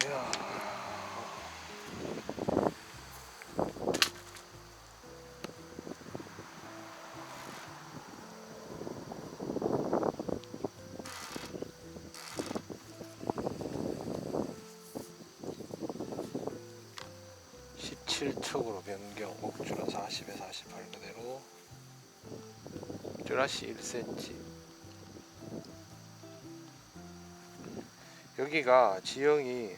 이야. 17촉으로 변경, 옥주라 40에 48 그대로, 쭈라시 1cm. 여기가 지형이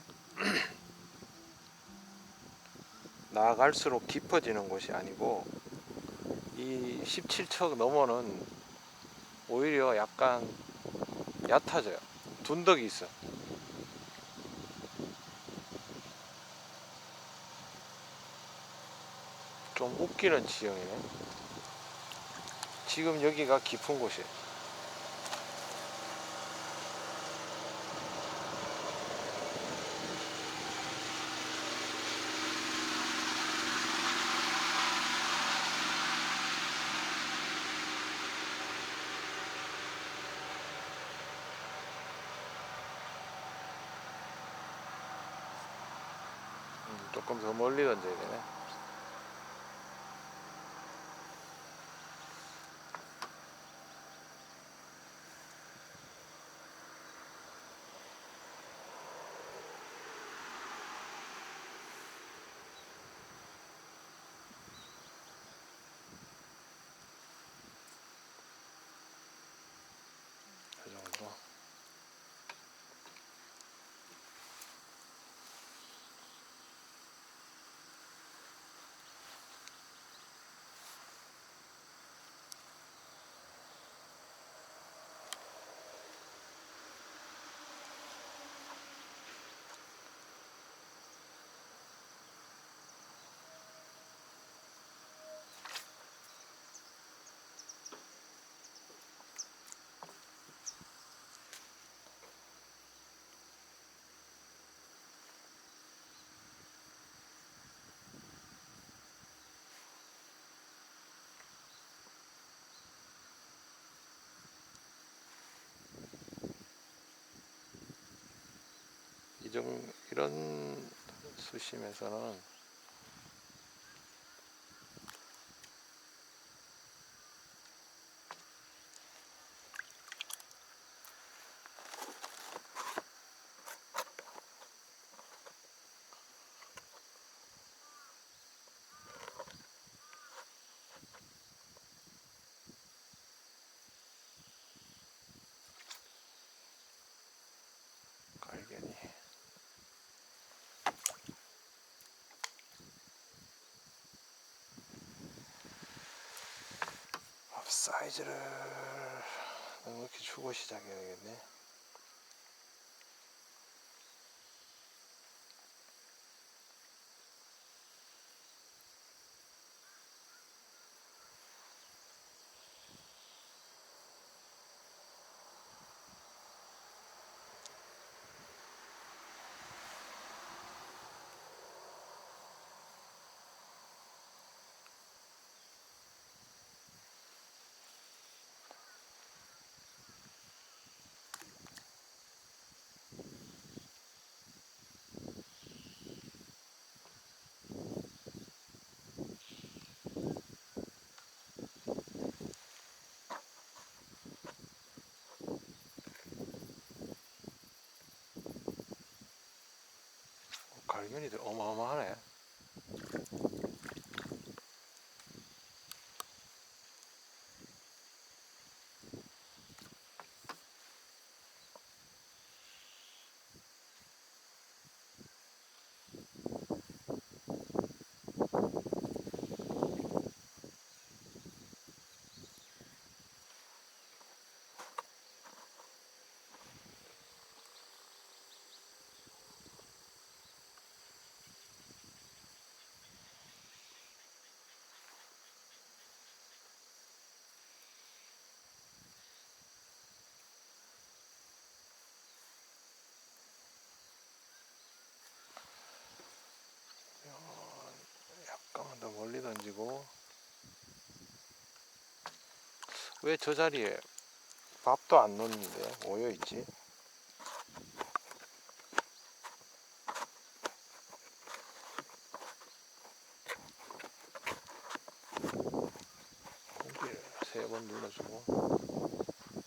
나아갈수록 깊어지는 곳이 아니고 이 17척 넘어는 오히려 약간 얕아져요. 둔덕이 있어. 좀 웃기는 지형이네. 지금 여기가 깊은 곳이에요. 조금 더 멀리 던져야 되네. 그 정도. 이런 수심에서는 갈견이 사이즈를 넉넉히 주고 시작해야겠네. 갈견이들 어마어마하네. 약간만 더 멀리 던지고. 왜 저 자리에 밥도 안 넣는데 모여있지? 3번 눌러주고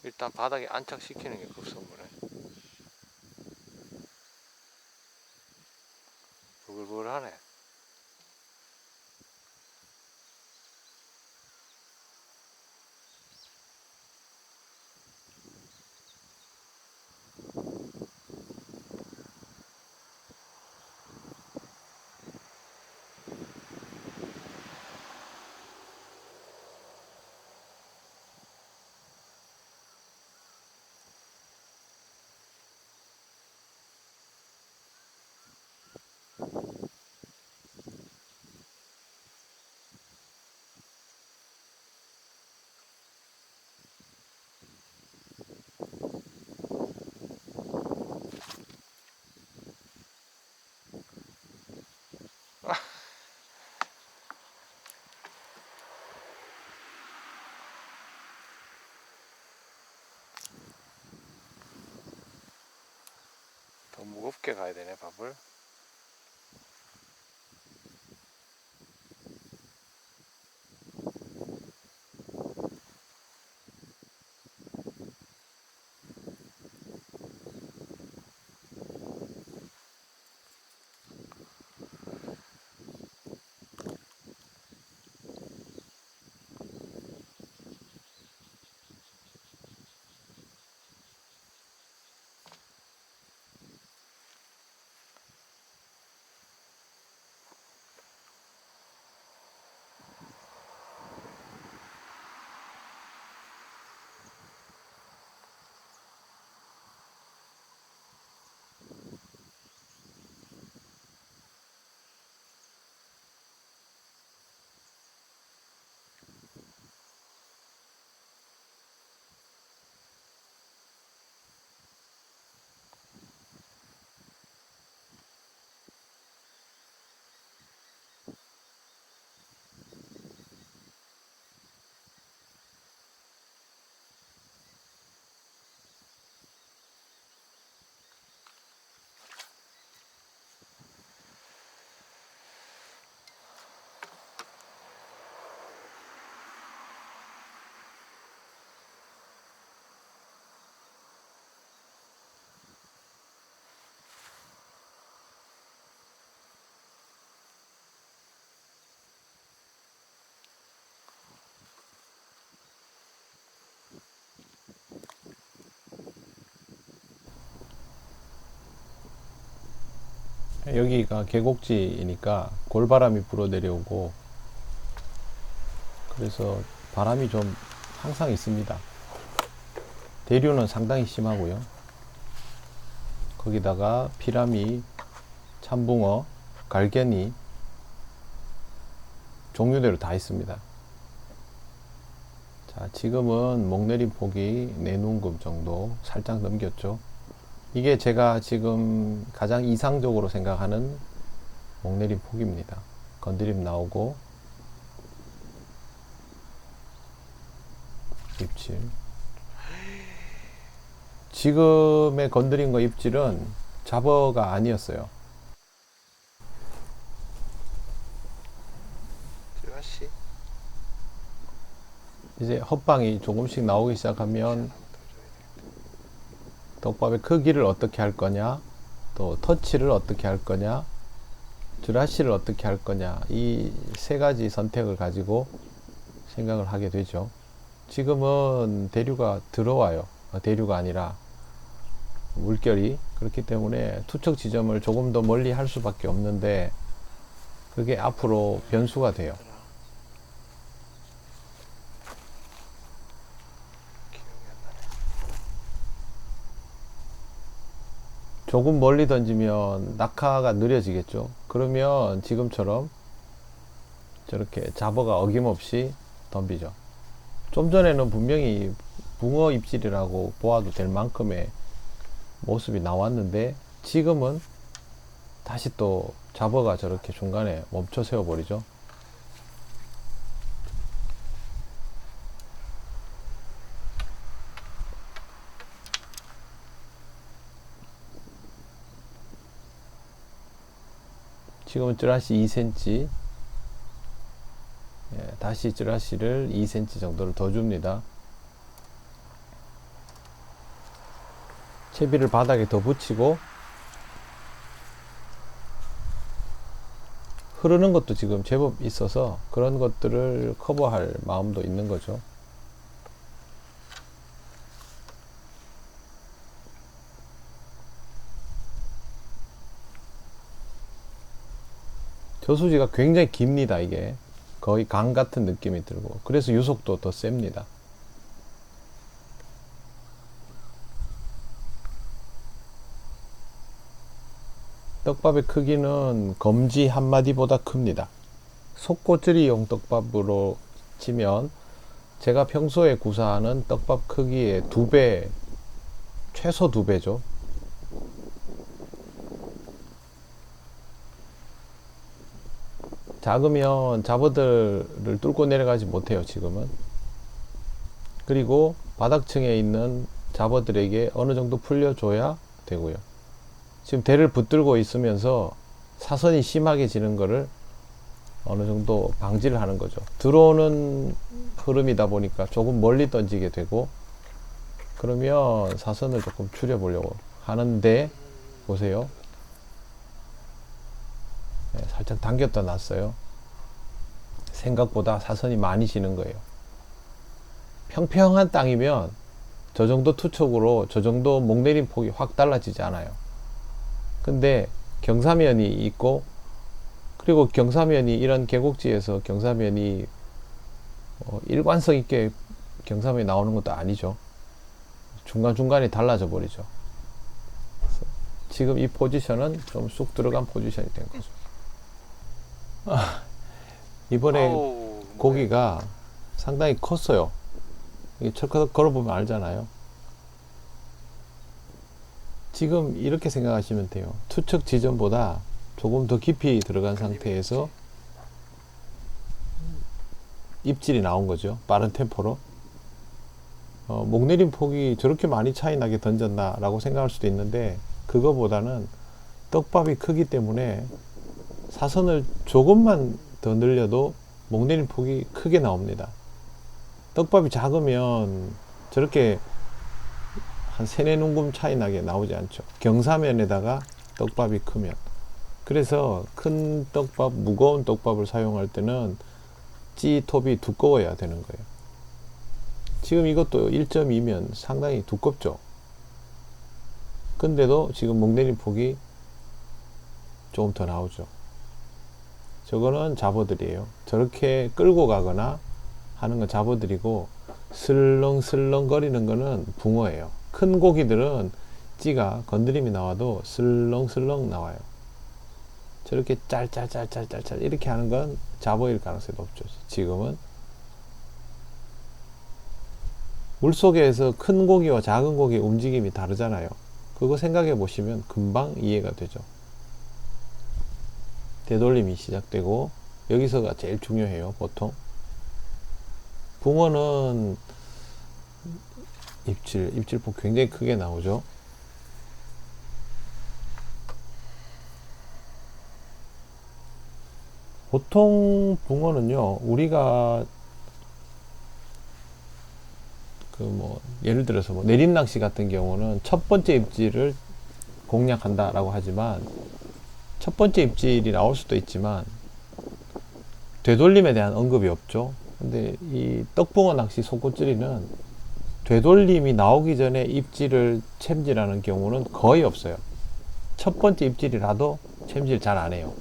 일단 바닥에 안착시키는 게 급선무네. 부글부글하네. 더 무겁게 가야 되네, 밥을. 여기가 계곡지이니까 골바람이 불어 내려오고 그래서 바람이 좀 항상 있습니다. 대류는 상당히 심하고요. 거기다가 피라미, 참붕어, 갈견이 종류대로 다 있습니다. 자, 지금은 목내림 폭이 내눈금 정도 살짝 넘겼죠. 이게 제가 지금 가장 이상적으로 생각하는 목내림 폭입니다. 건드림 나오고 입질. 지금의 건드림과 입질은 잡어가 아니었어요. 찌라시 이제 헛방이 조금씩 나오기 시작하면 떡밥의 크기를 어떻게 할 거냐, 또 터치를 어떻게 할 거냐, 쥬라시를 어떻게 할 거냐, 이 세 가지 선택을 가지고 생각을 하게 되죠. 지금은 대류가 들어와요. 대류가 아니라 물결이. 그렇기 때문에 투척 지점을 조금 더 멀리 할 수밖에 없는데 그게 앞으로 변수가 돼요. 조금 멀리 던지면 낙하가 느려지겠죠. 그러면 지금처럼 저렇게 잡어가 어김없이 덤비죠. 좀 전에는 분명히 붕어 입질이라고 보아도 될 만큼의 모습이 나왔는데 지금은 다시 또 잡어가 저렇게 중간에 멈춰 세워 버리죠. 지금은 쯔라시 2cm, 다시 찌라시를 2cm 정도를 더 줍니다. 채비를 바닥에 더 붙이고, 흐르는 것도 지금 제법 있어서 그런 것들을 커버할 마음도 있는 거죠. 저수지가 굉장히 깁니다. 이게 거의 강 같은 느낌이 들고, 그래서 유속도 더 셉니다. 떡밥의 크기는 검지 한 마디보다 큽니다. 속꼬치리용 떡밥으로 치면 제가 평소에 구사하는 떡밥 크기의 2배, 최소 2배죠. 작으면 잡어들을 뚫고 내려가지 못해요, 지금은. 그리고 바닥층에 있는 잡어들에게 어느 정도 풀려줘야 되고요. 지금 대를 붙들고 있으면서 사선이 심하게 지는 거를 어느 정도 방지를 하는 거죠. 들어오는 흐름이다 보니까 조금 멀리 던지게 되고, 그러면 사선을 조금 줄여보려고 하는데, 보세요. 네, 살짝 당겼다 놨어요. 생각보다 사선이 많이 지는 거예요. 평평한 땅이면 저 정도 투척으로 저 정도 목내림 폭이 확 달라지지 않아요. 근데 경사면이 있고, 그리고 경사면이 이런 계곡지에서 경사면이 일관성 있게 경사면이 나오는 것도 아니죠. 중간중간에 달라져 버리죠. 지금 이 포지션은 좀 쑥 들어간 포지션이 된 거죠. 이번에 고기가 상당히 컸어요. 이게 철커덕 걸어보면 알잖아요. 지금 이렇게 생각하시면 돼요. 투척 지점보다 조금 더 깊이 들어간 상태에서 입질이 나온 거죠. 빠른 템포로. 목내림 폭이 저렇게 많이 차이 나게 던졌나 라고 생각할 수도 있는데, 그거보다는 떡밥이 크기 때문에 사선을 조금만 더 늘려도 목내림 폭이 크게 나옵니다. 떡밥이 작으면 저렇게 한 3-4눈금 차이 나게 나오지 않죠. 경사면에다가 떡밥이 크면. 그래서 큰 떡밥, 무거운 떡밥을 사용할 때는 찌톱이 두꺼워야 되는 거예요. 지금 이것도 1.2면 상당히 두껍죠. 근데도 지금 목내림 폭이 조금 더 나오죠. 저거는 잡어들이에요. 저렇게 끌고 가거나 하는 건 잡어들이고, 슬렁슬렁 거리는 거는 붕어예요. 큰 고기들은 찌가 건드림이 나와도 슬렁슬렁 나와요. 저렇게 짤짤짤짤짤짤 이렇게 하는 건 잡어일 가능성이 높죠. 지금은 물속에서 큰 고기와 작은 고기의 움직임이 다르잖아요. 그거 생각해 보시면 금방 이해가 되죠. 되돌림이 시작되고, 여기서가 제일 중요해요. 보통 붕어는 입질폭 굉장히 크게 나오죠. 보통 붕어는요, 우리가 예를 들어서 내림낚시 같은 경우는 첫 번째 입질을 공략한다 라고 하지만, 첫 번째 입질이 나올 수도 있지만 되돌림에 대한 언급이 없죠. 근데 이 떡붕어 낚시 속꽃질이는 되돌림이 나오기 전에 입질을 챔질하는 경우는 거의 없어요. 첫 번째 입질이라도 챔질 잘 안 해요.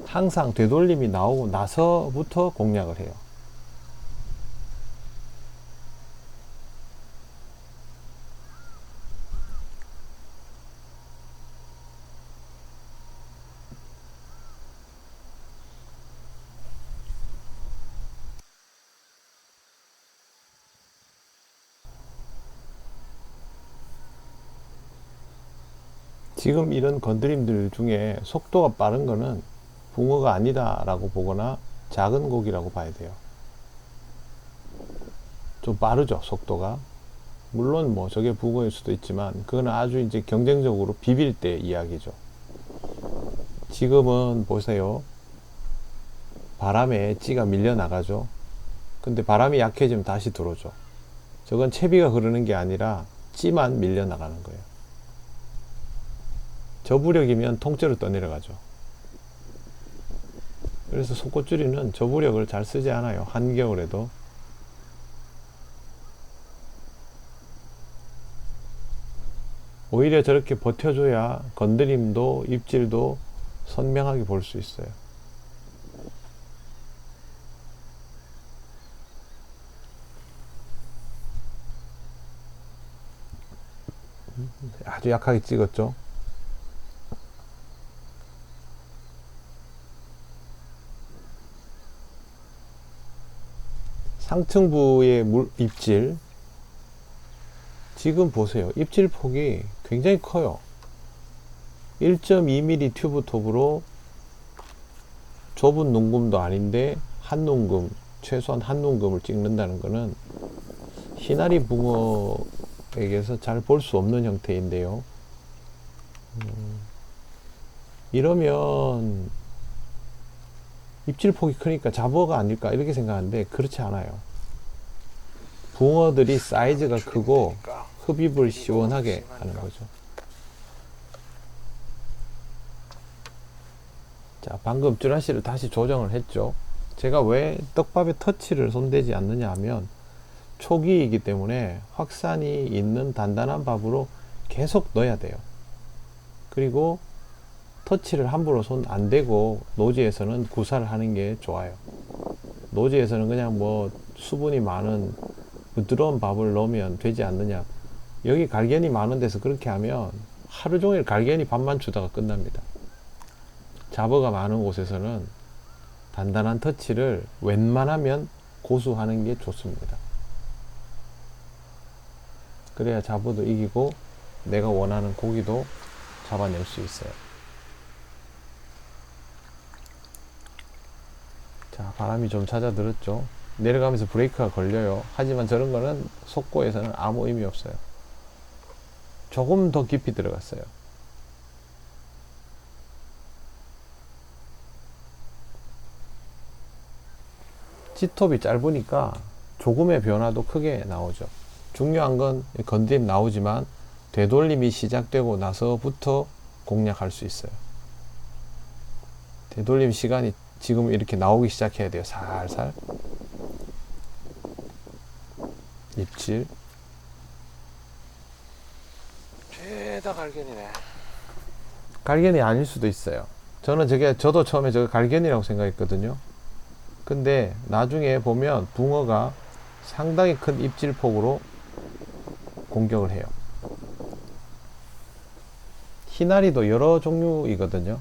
항상 되돌림이 나오고 나서부터 공략을 해요. 지금 이런 건드림들 중에 속도가 빠른 거는 붕어가 아니다 라고 보거나 작은 고기라고 봐야 돼요. 좀 빠르죠, 속도가. 물론 저게 붕어일 수도 있지만, 그건 아주 이제 경쟁적으로 비빌 때 이야기죠. 지금은 보세요. 바람에 찌가 밀려 나가죠. 근데 바람이 약해지면 다시 들어오죠. 저건 채비가 흐르는 게 아니라 찌만 밀려 나가는 거예요. 저부력이면 통째로 떠내려가죠. 그래서 속꽃줄이는 저부력을 잘 쓰지 않아요. 한겨울에도. 오히려 저렇게 버텨줘야 건드림도 입질도 선명하게 볼 수 있어요. 아주 약하게 찍었죠. 상층부의 입질 지금 보세요. 입질 폭이 굉장히 커요. 1.2mm 튜브 톱으로 좁은 농금도 아닌데 한 농금, 최소한 한 농금을 찍는다는 것은 희나리 붕어에게서 잘 볼 수 없는 형태인데요. 이러면 입질폭이 크니까 잡어가 아닐까 이렇게 생각하는데 그렇지 않아요. 붕어들이 사이즈가 크고 흡입을 시원하게 하는 거죠. 자, 방금 쭈라시를 다시 조정을 했죠. 제가 왜 떡밥에 터치를 손대지 않느냐 하면 초기이기 때문에 확산이 있는 단단한 밥으로 계속 넣어야 돼요. 그리고 터치를 함부로 손 안 대고 노지에서는 구사를 하는 게 좋아요. 노지에서는 그냥 뭐 수분이 많은 부드러운 밥을 넣으면 되지 않느냐. 여기 갈견이 많은 데서 그렇게 하면 하루 종일 갈견이 밥만 주다가 끝납니다. 잡어가 많은 곳에서는 단단한 터치를 웬만하면 고수하는 게 좋습니다. 그래야 잡어도 이기고 내가 원하는 고기도 잡아낼 수 있어요. 자, 바람이 좀 잦아들었죠. 내려가면서 브레이크가 걸려요. 하지만 저런 거는 속고에서는 아무 의미 없어요. 조금 더 깊이 들어갔어요. G톱이 짧으니까 조금의 변화도 크게 나오죠. 중요한 건 건드림 나오지만 되돌림이 시작되고 나서부터 공략할 수 있어요. 되돌림 시간이 지금 이렇게 나오기 시작해야 돼요. 살살. 입질. 죄다 갈견이네. 갈견이 아닐 수도 있어요. 저도 처음에 저거 갈견이라고 생각했거든요. 근데 나중에 보면 붕어가 상당히 큰 입질폭으로 공격을 해요. 희나리도 여러 종류이거든요.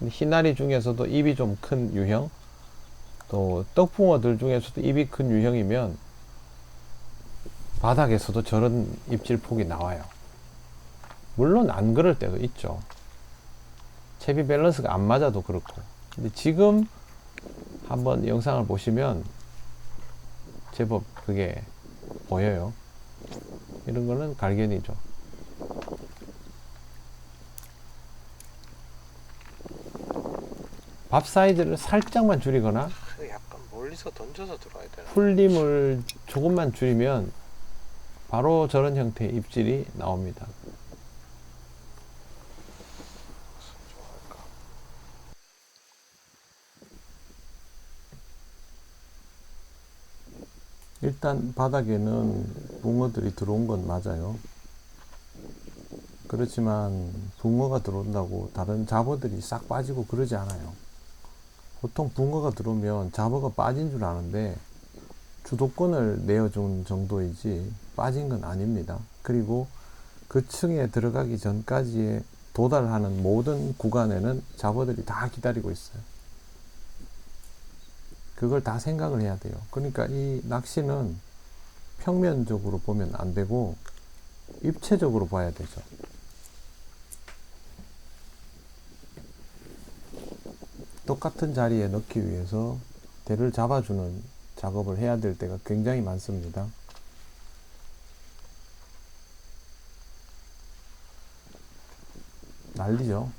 희나리 중에서도 입이 좀 큰 유형, 또 떡붕어들 중에서도 입이 큰 유형이면 바닥에서도 저런 입질폭이 나와요. 물론 안 그럴 때도 있죠. 채비 밸런스가 안 맞아도 그렇고. 근데 지금 한번 영상을 보시면 제법 그게 보여요. 이런 거는 갈견이죠. 밥 사이즈를 살짝만 줄이거나 약간 멀리서 던져서 들어야 되나? 풀림을 조금만 줄이면 바로 저런 형태의 입질이 나옵니다. 일단 바닥에는 붕어들이 들어온 건 맞아요. 그렇지만 붕어가 들어온다고 다른 잡어들이 싹 빠지고 그러지 않아요. 보통 붕어가 들어오면 잡어가 빠진 줄 아는데 주도권을 내어준 정도이지 빠진 건 아닙니다. 그리고 그 층에 들어가기 전까지의 도달하는 모든 구간에는 잡어들이 다 기다리고 있어요. 그걸 다 생각을 해야 돼요. 그러니까 이 낚시는 평면적으로 보면 안 되고 입체적으로 봐야 되죠. 똑같은 자리에 넣기 위해서 대를 잡아주는 작업을 해야 될 때가 굉장히 많습니다. 난리죠.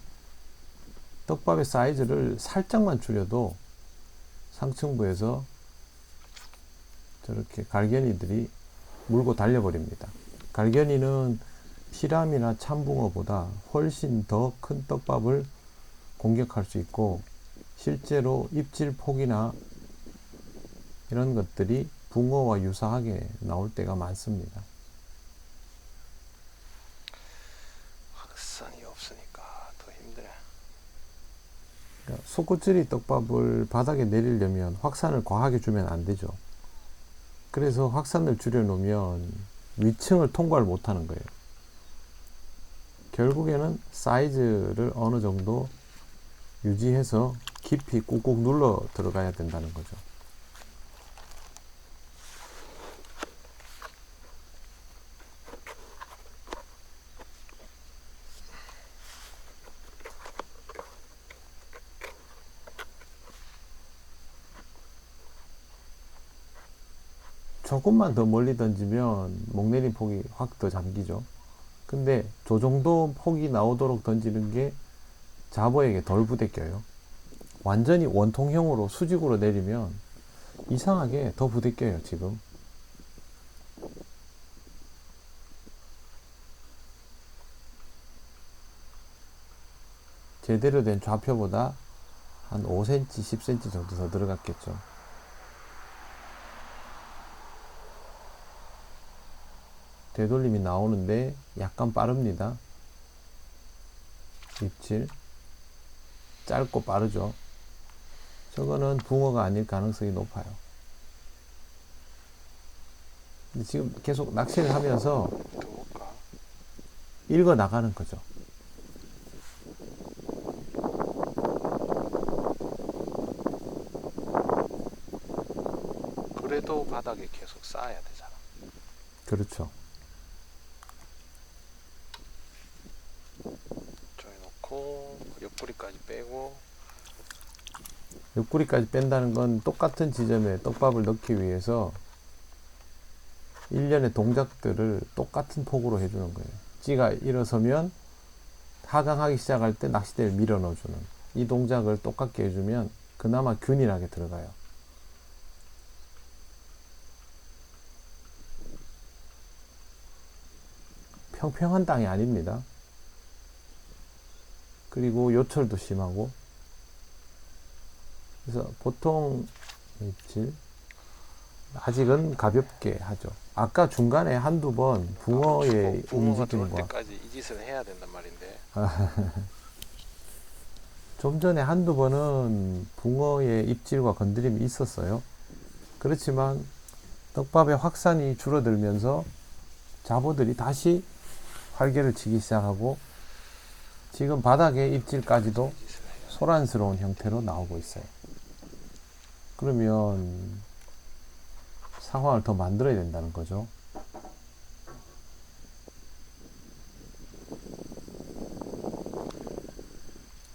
떡밥의 사이즈를 살짝만 줄여도 상층부에서 저렇게 갈견이들이 물고 달려버립니다. 갈견이는 피람이나 참붕어보다 훨씬 더 큰 떡밥을 공격할 수 있고, 실제로 입질 폭이나 이런 것들이 붕어와 유사하게 나올 때가 많습니다. 확산이 없으니까 더 힘드네. 그러니까 속꼬치리 떡밥을 바닥에 내리려면 확산을 과하게 주면 안 되죠. 그래서 확산을 줄여놓으면 위층을 통과를 못하는 거예요. 결국에는 사이즈를 어느 정도 유지해서 깊이 꾹꾹 눌러 들어가야 된다는 거죠. 조금만 더 멀리 던지면 목내린 폭이 확 더 잠기죠. 근데 저 정도 폭이 나오도록 던지는 게 잡어에게 덜 부대껴요. 완전히 원통형으로 수직으로 내리면 이상하게 더 부대껴요, 지금. 제대로 된 좌표보다 한 5cm, 10cm 정도 더 들어갔겠죠. 되돌림이 나오는데 약간 빠릅니다. 입질 짧고 빠르죠. 저거는 붕어가 아닐 가능성이 높아요. 근데 지금 계속 낚시를 하면서 읽어 나가는 거죠. 그래도 바닥에 계속 쌓아야 되잖아. 그렇죠. 저기 놓고 옆구리까지 빼고. 옆구리까지 뺀다는 건 똑같은 지점에 떡밥을 넣기 위해서 일련의 동작들을 똑같은 폭으로 해주는 거예요. 찌가 일어서면 하강하기 시작할 때 낚싯대를 밀어 넣어주는 이 동작을 똑같게 해주면 그나마 균일하게 들어가요. 평평한 땅이 아닙니다. 그리고 요철도 심하고, 그래서 보통 입질 아직은 가볍게 하죠. 아까 중간에 한두 번 붕어의 붕어가 들어올 움직임과 때까지 이 짓을 해야 된단 말인데. 좀 전에 한두 번은 붕어의 입질과 건드림이 있었어요. 그렇지만 떡밥의 확산이 줄어들면서 잡어들이 다시 활개를 치기 시작하고, 지금 바닥의 입질까지도 소란스러운 형태로 나오고 있어요. 그러면 상황을 더 만들어야 된다는 거죠.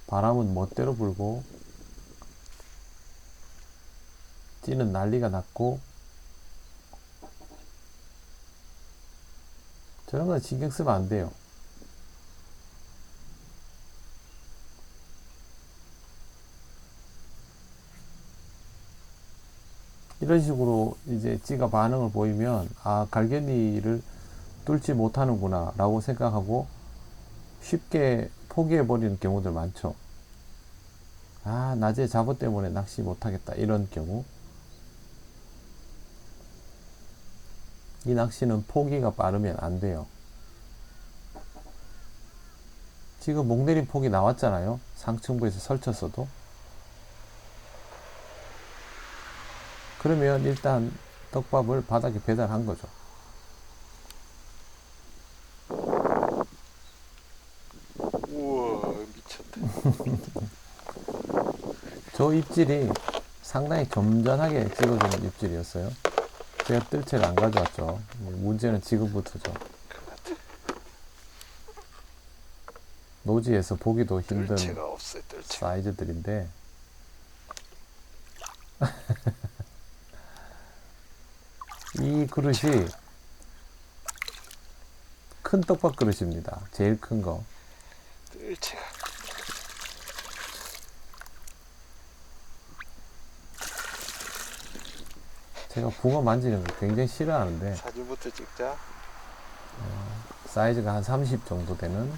바람은 멋대로 불고 찌는 난리가 났고, 저런 건 신경 쓰면 안 돼요. 이런 식으로 이제 찌가 반응을 보이면, 아, 갈견이를 뚫지 못하는구나 라고 생각하고 쉽게 포기해 버리는 경우들 많죠. 아, 낮에 잡어 때문에 낚시 못하겠다 이런 경우. 이 낚시는 포기가 빠르면 안 돼요. 지금 목내린 폭이 나왔잖아요. 상층부에서 설쳤어도. 그러면 일단 떡밥을 바닥에 배달한 거죠. 우와, 미쳤다. 저 입질이 상당히 점잖하게 찍어주는 입질이었어요. 제가 뜰채를 안 가져왔죠. 문제는 지금부터죠. 노지에서 보기도 힘든 뜰채가 없어요, 뜰채. 사이즈들인데 이 그릇이 큰 떡밥 그릇입니다. 제일 큰 거. 뜰채가. 제가 붕어 만지는 거 굉장히 싫어하는데 사진부터 찍자. 사이즈가 한 30 정도 되는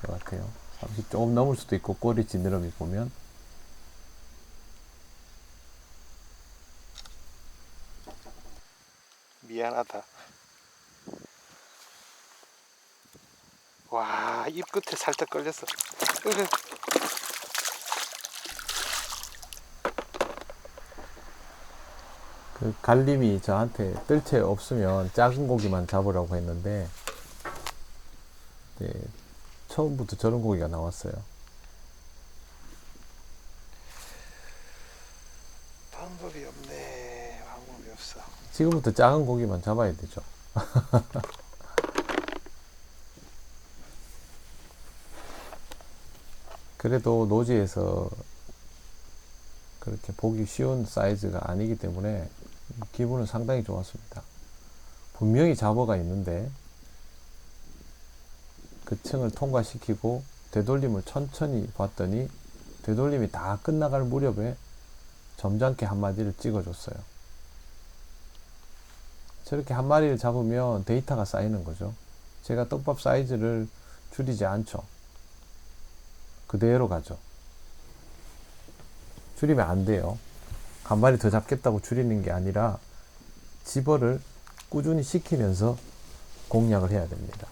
것 같아요. 30 조금 넘을 수도 있고 꼬리 지느러미 보면. 미안하다. 와, 입 끝에 살짝 걸렸어. 으흐. 그 갈림이 저한테 뜰채 없으면 작은 고기만 잡으라고 했는데 네, 처음부터 저런 고기가 나왔어요. 방법이 없네. 방법이 없어. 지금부터 작은 고기만 잡아야 되죠. 그래도 노지에서 그렇게 보기 쉬운 사이즈가 아니기 때문에 기분은 상당히 좋았습니다. 분명히 잡어가 있는데 그 층을 통과시키고 되돌림을 천천히 봤더니 되돌림이 다 끝나갈 무렵에 점잖게 한 마디를 찍어줬어요. 저렇게 한 마리를 잡으면 데이터가 쌓이는 거죠. 제가 떡밥 사이즈를 줄이지 않죠. 그대로 가죠. 줄이면 안 돼요. 한 마리 더 잡겠다고 줄이는 게 아니라 집어를 꾸준히 시키면서 공략을 해야 됩니다.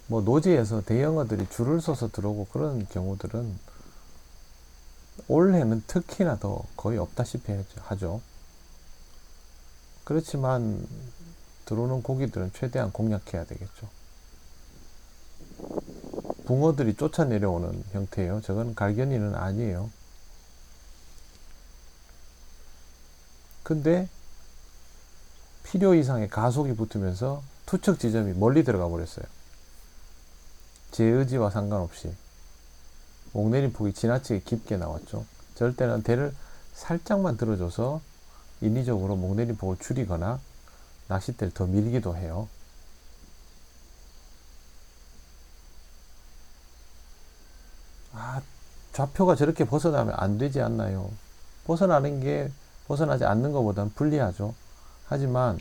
뭐 노지에서 대형어들이 줄을 서서 들어오고 그런 경우들은 올해는 특히나 더 거의 없다시피 하죠. 그렇지만 들어오는 고기들은 최대한 공략해야 되겠죠. 붕어들이 쫓아 내려오는 형태예요. 저건 갈견이는 아니에요. 근데 필요 이상의 가속이 붙으면서 투척 지점이 멀리 들어가 버렸어요. 제 의지와 상관없이 목내림 폭이 지나치게 깊게 나왔죠. 저럴 때는 대를 살짝만 들어줘서 인위적으로 목내림 폭을 줄이거나 낚싯대를 더 밀기도 해요. 좌표가 저렇게 벗어나면 안 되지 않나요? 벗어나지 않는 것보다는 불리하죠. 하지만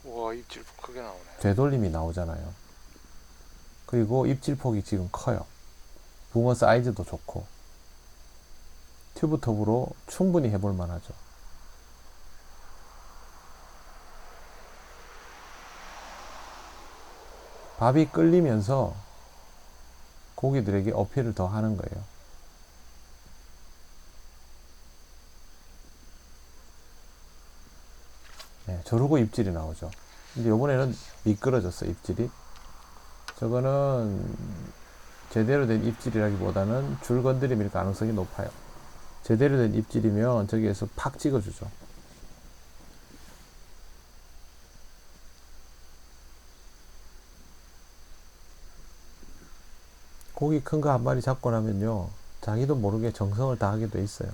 와, 입질 크게 나오네. 되돌림이 나오잖아요. 그리고 입질폭이 지금 커요. 붕어 사이즈도 좋고 튜브톱으로 충분히 해볼 만하죠. 밥이 끓리면서 고기들에게 어필을 더 하는 거예요. 네, 저러고 입질이 나오죠. 근데 이번에는 미끄러졌어, 입질이. 저거는 제대로 된 입질이라기보다는 줄 건드림일 가능성이 높아요. 제대로 된 입질이면 저기에서 팍 찍어주죠. 고기 큰 거 한 마리 잡고 나면요, 자기도 모르게 정성을 다하게 돼 있어요.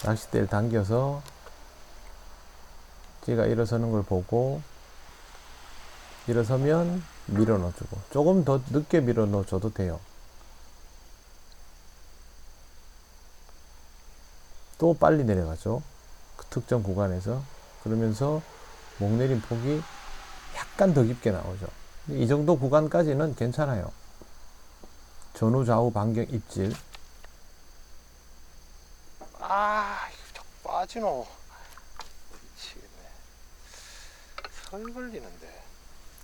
낚싯대를 당겨서 찌가 일어서는 걸 보고 일어서면 밀어 넣어주고, 조금 더 늦게 밀어 넣어줘도 돼요. 또 빨리 내려가죠. 그 특정 구간에서. 그러면서 목내림 폭이 약간 더 깊게 나오죠. 이 정도 구간까지는 괜찮아요. 전후 좌우 반경 입질. 아, 이거 자꾸 빠지노. 미치겠네. 설 걸리는데.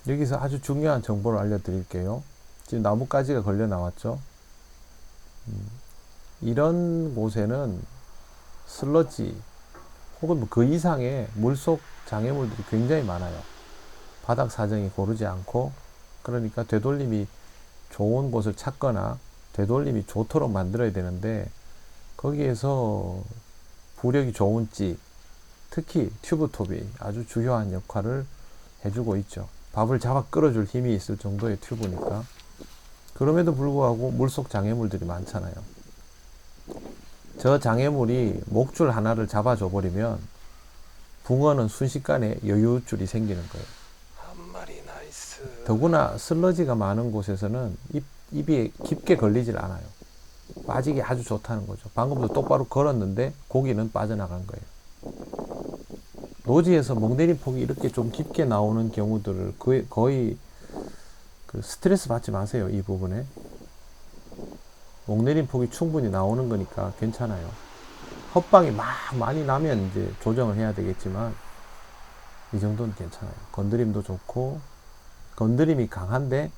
여기서 아주 중요한 정보를 알려드릴게요. 지금 나뭇가지가 걸려 나왔죠. 이런 곳에는 슬러지 혹은 그 이상의 물속 장애물들이 굉장히 많아요. 바닥 사정이 고르지 않고, 그러니까 되돌림이 좋은 곳을 찾거나 되돌림이 좋도록 만들어야 되는데, 거기에서 부력이 좋은 찌, 특히 튜브톱이 아주 중요한 역할을 해주고 있죠. 밥을 잡아 끌어줄 힘이 있을 정도의 튜브니까. 그럼에도 불구하고 물속 장애물들이 많잖아요. 저 장애물이 목줄 하나를 잡아줘 버리면 붕어는 순식간에 여유줄이 생기는 거예요. 한 마리 나이스. 더구나 슬러지가 많은 곳에서는 입이 깊게 걸리질 않아요. 빠지기 아주 좋다는 거죠. 방금도 똑바로 걸었는데 고기는 빠져나간 거예요. 노지에서 멍내린 폭이 이렇게 좀 깊게 나오는 경우들을 거의 그 스트레스 받지 마세요. 이 부분에 멍내린 폭이 충분히 나오는 거니까 괜찮아요. 헛방이 막 많이 나면 이제 조정을 해야 되겠지만 이 정도는 괜찮아요. 건드림도 좋고 건드림이 강한데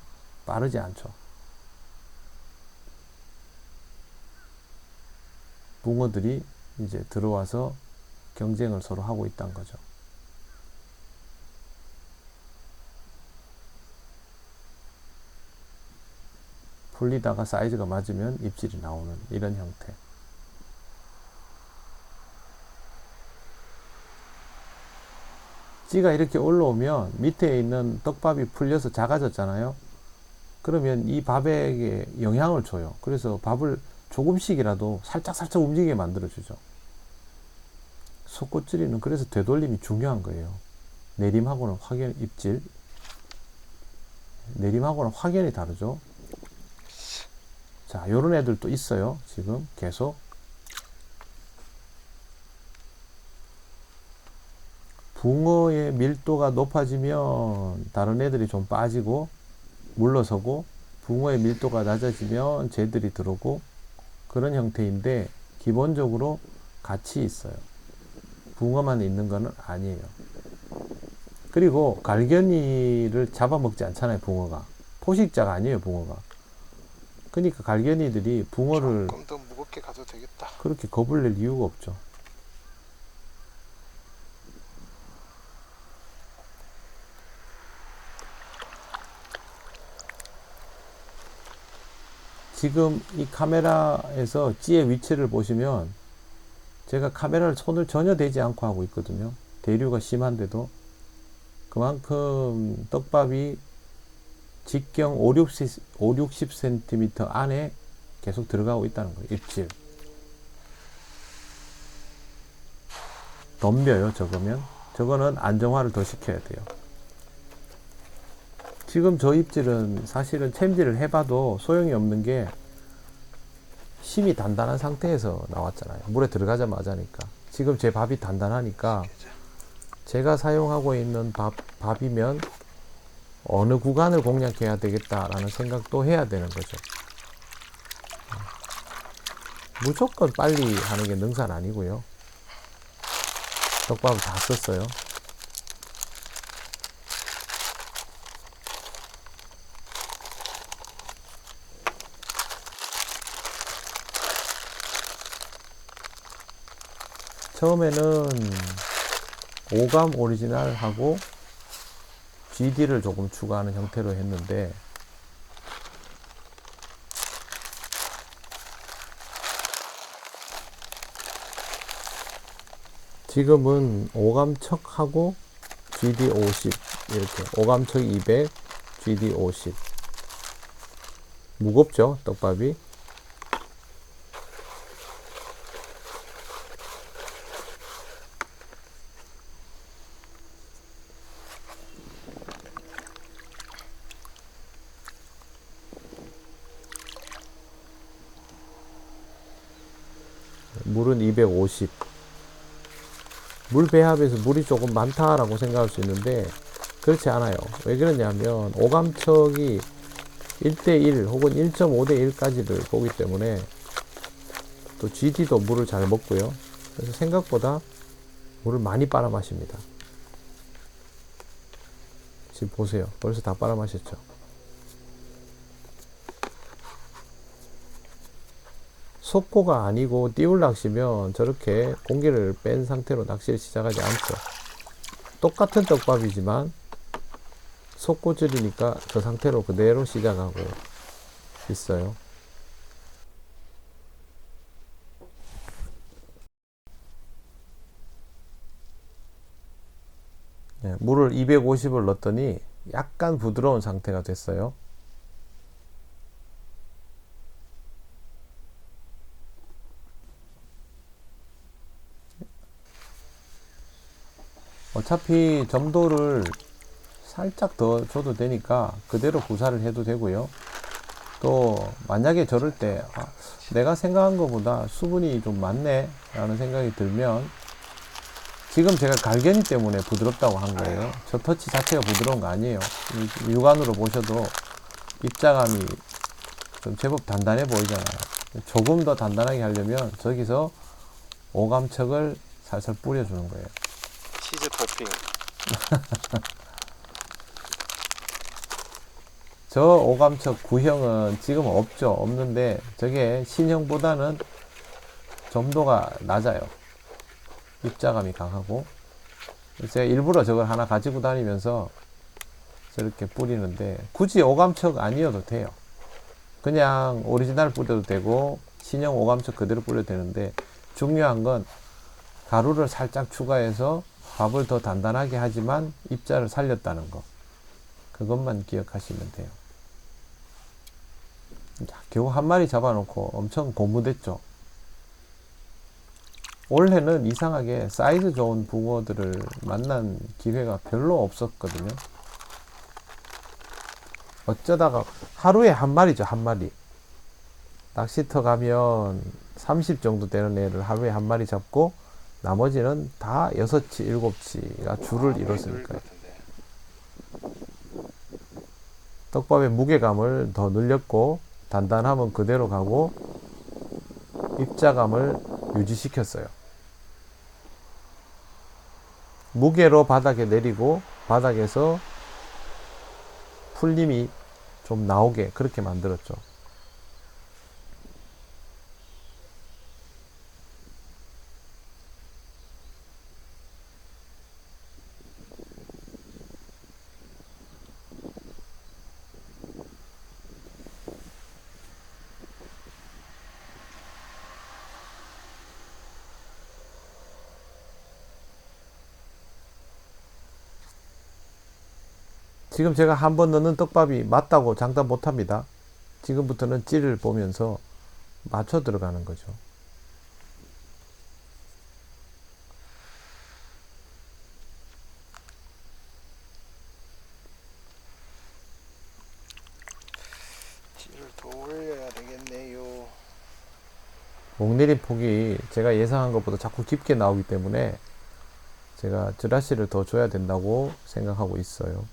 빠르지 않죠. 붕어들이 이제 들어와서 경쟁을 서로 하고 있다는 거죠. 풀리다가 사이즈가 맞으면 입질이 나오는 이런 형태. 찌가 이렇게 올라오면 밑에 있는 떡밥이 풀려서 작아졌잖아요. 그러면 이 밥에게 영향을 줘요. 그래서 밥을 조금씩이라도 살짝 움직이게 만들어주죠. 속꽃질이는 그래서 되돌림이 중요한 거예요. 내림하고는 확연, 입질. 내림하고는 확연히 다르죠. 자, 요런 애들도 있어요. 지금 계속. 붕어의 밀도가 높아지면 다른 애들이 좀 빠지고 물러서고, 붕어의 밀도가 낮아지면 쟤들이 들어오고, 그런 형태인데 기본적으로 같이 있어요. 붕어만 있는 거는 아니에요. 그리고 갈견이를 잡아먹지 않잖아요. 붕어가 포식자가 아니에요. 붕어가. 그러니까 갈견이들이 붕어를 조금 더 무겁게 가도 되겠다. 그렇게 겁을 낼 이유가 없죠. 지금 이 카메라에서 찌의 위치를 보시면 제가 카메라를 손을 전혀 대지 않고 하고 있거든요. 대류가 심한데도 그만큼 떡밥이 직경 5-60cm 안에 계속 들어가고 있다는 거예요. 입질. 덤벼요. 저거는 안정화를 더 시켜야 돼요. 지금 저 입질은 사실은 챔질을 해봐도 소용이 없는 게 힘이 단단한 상태에서 나왔잖아요. 물에 들어가자마자니까. 지금 제 밥이 단단하니까 제가 사용하고 있는 밥이면 어느 구간을 공략해야 되겠다라는 생각도 해야 되는 거죠. 무조건 빨리 하는 게 능사는 아니고요. 떡밥을 다 썼어요. 처음에는 오감 오리지널하고 GD를 조금 추가하는 형태로 했는데 지금은 오감척하고 GD 50 이렇게 오감척 200 GD 50 무겁죠 떡밥이. 물은 250. 물 배합에서 물이 조금 많다라고 생각할 수 있는데 그렇지 않아요. 왜 그러냐면 오감척이 1대1 혹은 1.5대1까지를 보기 때문에 또 GD도 물을 잘 먹고요. 그래서 생각보다 물을 많이 빨아 마십니다. 지금 보세요. 벌써 다 빨아 마셨죠. 속고가 아니고 띄울 낚시면 저렇게 공기를 뺀 상태로 낚시를 시작하지 않죠. 똑같은 떡밥이지만 속고질이니까 저 상태로 그대로 시작하고 있어요. 네, 물을 250을 넣었더니 약간 부드러운 상태가 됐어요. 어차피 점도를 살짝 더 줘도 되니까 그대로 구사를 해도 되고요. 또 만약에 저럴 때 내가 생각한 것보다 수분이 좀 많네 라는 생각이 들면, 지금 제가 갈견이 때문에 부드럽다고 한 거예요. 저 터치 자체가 부드러운 거 아니에요. 육안으로 보셔도 입자감이 좀 제법 단단해 보이잖아요. 조금 더 단단하게 하려면 저기서 오감척을 살살 뿌려주는 거예요. 치즈 토핑. 저 오감척 구형은 지금 없죠. 없는데 저게 신형보다는 점도가 낮아요. 입자감이 강하고. 제가 일부러 저걸 하나 가지고 다니면서 저렇게 뿌리는데, 굳이 오감척 아니어도 돼요. 그냥 오리지널 뿌려도 되고 신형 오감척 그대로 뿌려도 되는데, 중요한 건 가루를 살짝 추가해서 밥을 더 단단하게 하지만 입자를 살렸다는 거, 그것만 기억하시면 돼요. 자, 겨우 한 마리 잡아놓고 엄청 고무됐죠. 올해는 이상하게 사이즈 좋은 붕어들을 만난 기회가 별로 없었거든요. 어쩌다가 하루에 한 마리죠, 한 마리. 낚시터 가면 30 정도 되는 애를 하루에 한 마리 잡고, 나머지는 다 6치, 7치가 줄을 이뤘으니까요. 떡밥의 무게감을 더 늘렸고, 단단함은 그대로 가고, 입자감을 유지시켰어요. 무게로 바닥에 내리고, 바닥에서 풀림이 좀 나오게 그렇게 만들었죠. 지금 제가 한 번 넣는 떡밥이 맞다고 장담 못합니다. 지금부터는 찌를 보면서 맞춰 들어가는 거죠. 찌를 더 올려야 되겠네요. 목내림 폭이 제가 예상한 것보다 자꾸 깊게 나오기 때문에 제가 즈라시를 더 줘야 된다고 생각하고 있어요.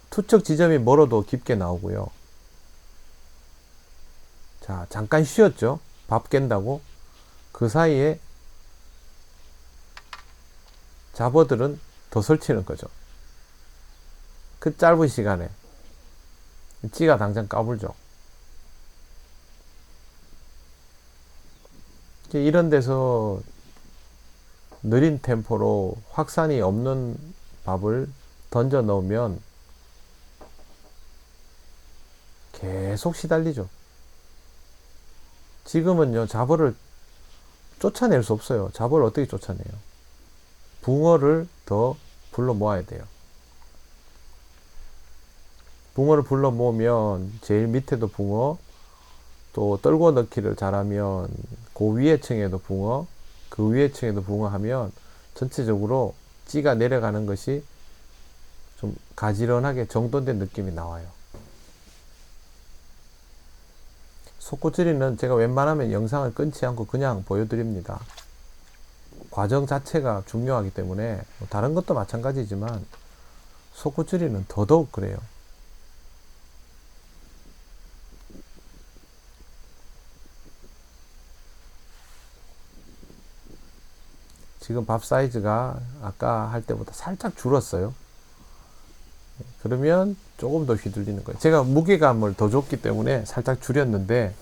투척 지점이 멀어도 깊게 나오고요. 자, 잠깐 쉬었죠. 밥 깬다고. 그 사이에 잡어들은 더 설치는 거죠. 그 짧은 시간에 찌가 당장 까불죠. 이런 데서 느린 템포로 확산이 없는 밥을 던져 넣으면 계속 시달리죠. 지금은요, 잡어를 쫓아낼 수 없어요. 잡어를 어떻게 쫓아내요? 붕어를 더 불러 모아야 돼요. 붕어를 불러 모으면 제일 밑에도 붕어, 또 떨궈 넣기를 잘하면 그 위에 층에도 붕어, 그 위에 층에도 붕어 하면 전체적으로 찌가 내려가는 것이 좀 가지런하게 정돈된 느낌이 나와요. 속고찌리는 제가 웬만하면 영상을 끊지 않고 그냥 보여드립니다. 과정 자체가 중요하기 때문에, 다른 것도 마찬가지지만 속고찌리는 더더욱 그래요. 지금 밥 사이즈가 아까 할 때보다 살짝 줄었어요. 그러면 조금 더 휘둘리는 거예요. 제가 무게감을 더 줬기 때문에 살짝 줄였는데,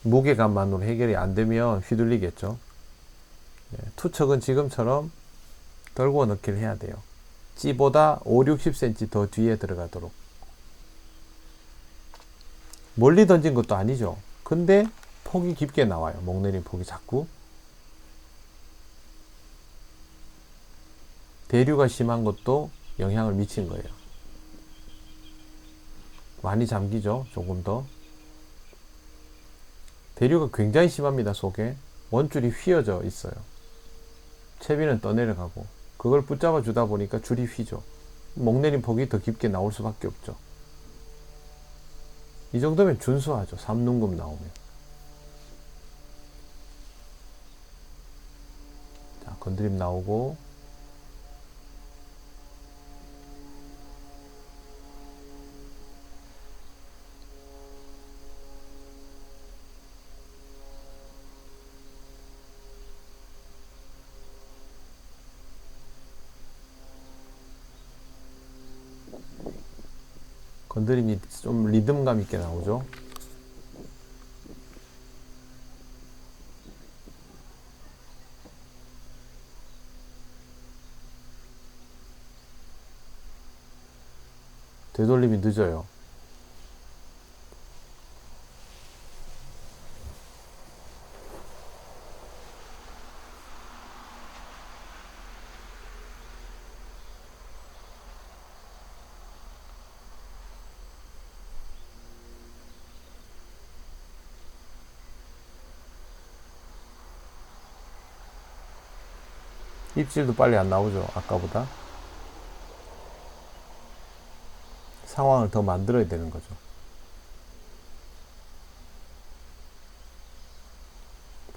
무게감만으로 해결이 안 되면 휘둘리겠죠. 투척은 지금처럼 덜고 넣기를 해야 돼요. 찌보다 5, 60cm 더 뒤에 들어가도록. 멀리 던진 것도 아니죠. 근데 폭이 깊게 나와요. 목내림 폭이 자꾸. 대류가 심한 것도 영향을 미친 거예요. 많이 잠기죠. 조금 더. 대류가 굉장히 심합니다. 속에 원줄이 휘어져 있어요. 채비는 떠내려가고, 그걸 붙잡아 주다 보니까 줄이 휘죠. 목내림 폭이 더 깊게 나올 수밖에 없죠. 이 정도면 준수하죠. 3눈금 나오면. 자, 건드림 나오고, 건드림이 좀 리듬감 있게 나오죠. 되돌림이 늦어요. 입질도 빨리 안 나오죠. 아까보다. 상황을 더 만들어야 되는 거죠.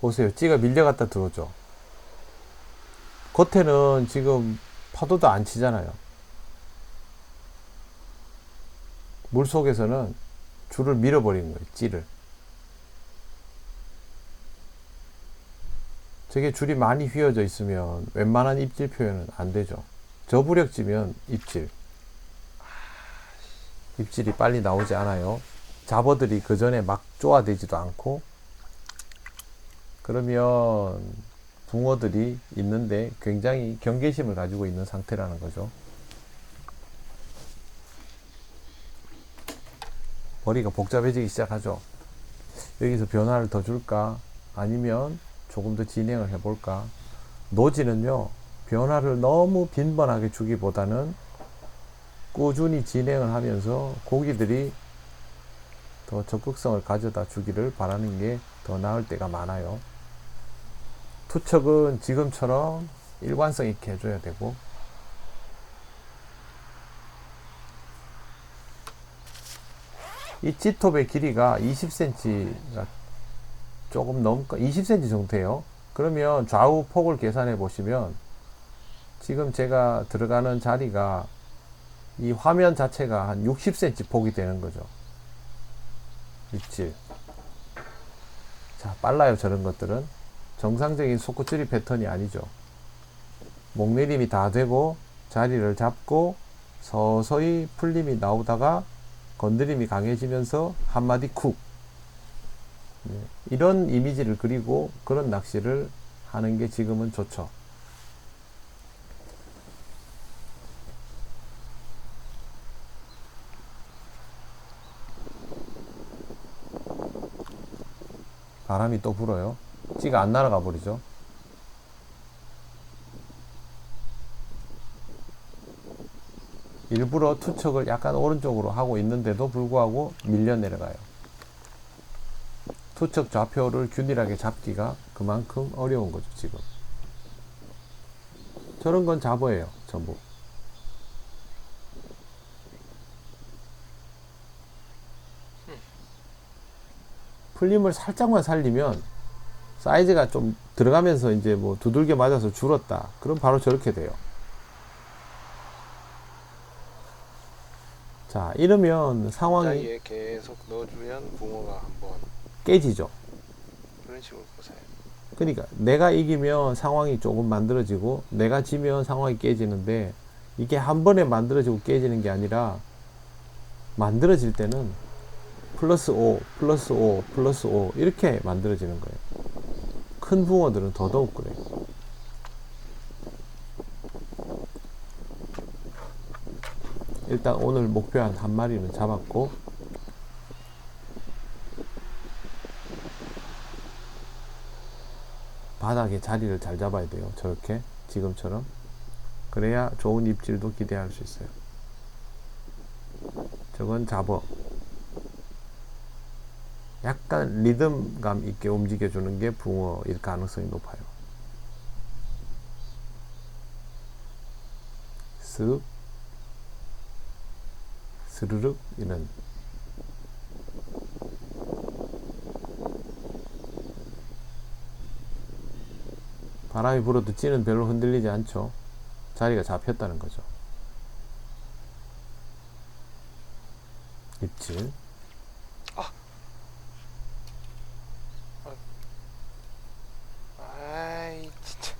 보세요. 찌가 밀려갔다 들어오죠. 겉에는 지금 파도도 안 치잖아요. 물 속에서는 줄을 밀어버리는 거예요. 찌를. 저게 줄이 많이 휘어져 있으면 웬만한 입질 표현은 안 되죠. 저부력지면 입질이 빨리 나오지 않아요. 잡어들이 그 전에 막 쪼아대지도 않고, 그러면 붕어들이 있는데 굉장히 경계심을 가지고 있는 상태라는 거죠. 머리가 복잡해지기 시작하죠. 여기서 변화를 더 줄까? 아니면 조금 더 진행을 해볼까? 노지는요, 변화를 너무 빈번하게 주기보다는 꾸준히 진행을 하면서 고기들이 더 적극성을 가져다 주기를 바라는 게 더 나을 때가 많아요. 투척은 지금처럼 일관성 있게 해줘야 되고, 이 찌톱의 길이가 20cm가 조금 넘고 20cm 정도 돼요. 그러면 좌우 폭을 계산해 보시면 지금 제가 들어가는 자리가 이 화면 자체가 한 60cm 폭이 되는 거죠. 입질. 자, 빨라요. 저런 것들은 정상적인 속구줄이 패턴이 아니죠. 목내림이 다 되고 자리를 잡고 서서히 풀림이 나오다가 건드림이 강해지면서 한마디 쿡. 이런 이미지를 그리고 그런 낚시를 하는 게 지금은 좋죠. 바람이 또 불어요. 찌가 안 날아가 버리죠. 일부러 투척을 약간 오른쪽으로 하고 있는데도 불구하고 밀려 내려가요. 투척 좌표를 균일하게 잡기가 그만큼 어려운 거죠, 지금. 저런 건 잡어예요, 전부. 풀림을 살짝만 살리면 사이즈가 좀 들어가면서 이제 뭐 두들겨 맞아서 줄었다. 그럼 바로 저렇게 돼요. 자, 이러면 상황이 사이에 계속 넣어주면 붕어가 한번 깨지죠. 그런 식으로 보세요. 그러니까 내가 이기면 상황이 조금 만들어지고 내가 지면 상황이 깨지는데, 이게 한 번에 만들어지고 깨지는 게 아니라 만들어질 때는 플러스 5, 플러스 5, 플러스 5 이렇게 만들어지는 거예요. 큰 붕어들은 더더욱 그래요. 일단 오늘 목표한 한 마리는 잡았고, 바닥에 자리를 잘 잡아야 돼요. 저렇게 지금처럼. 그래야 좋은 입질도 기대할 수 있어요. 저건 잡어. 약간 리듬감 있게 움직여주는 게 붕어일 가능성이 높아요. 쓱 스르륵 이런. 바람이 불어도 찌는 별로 흔들리지 않죠. 자리가 잡혔다는 거죠. 입질. 아이 진짜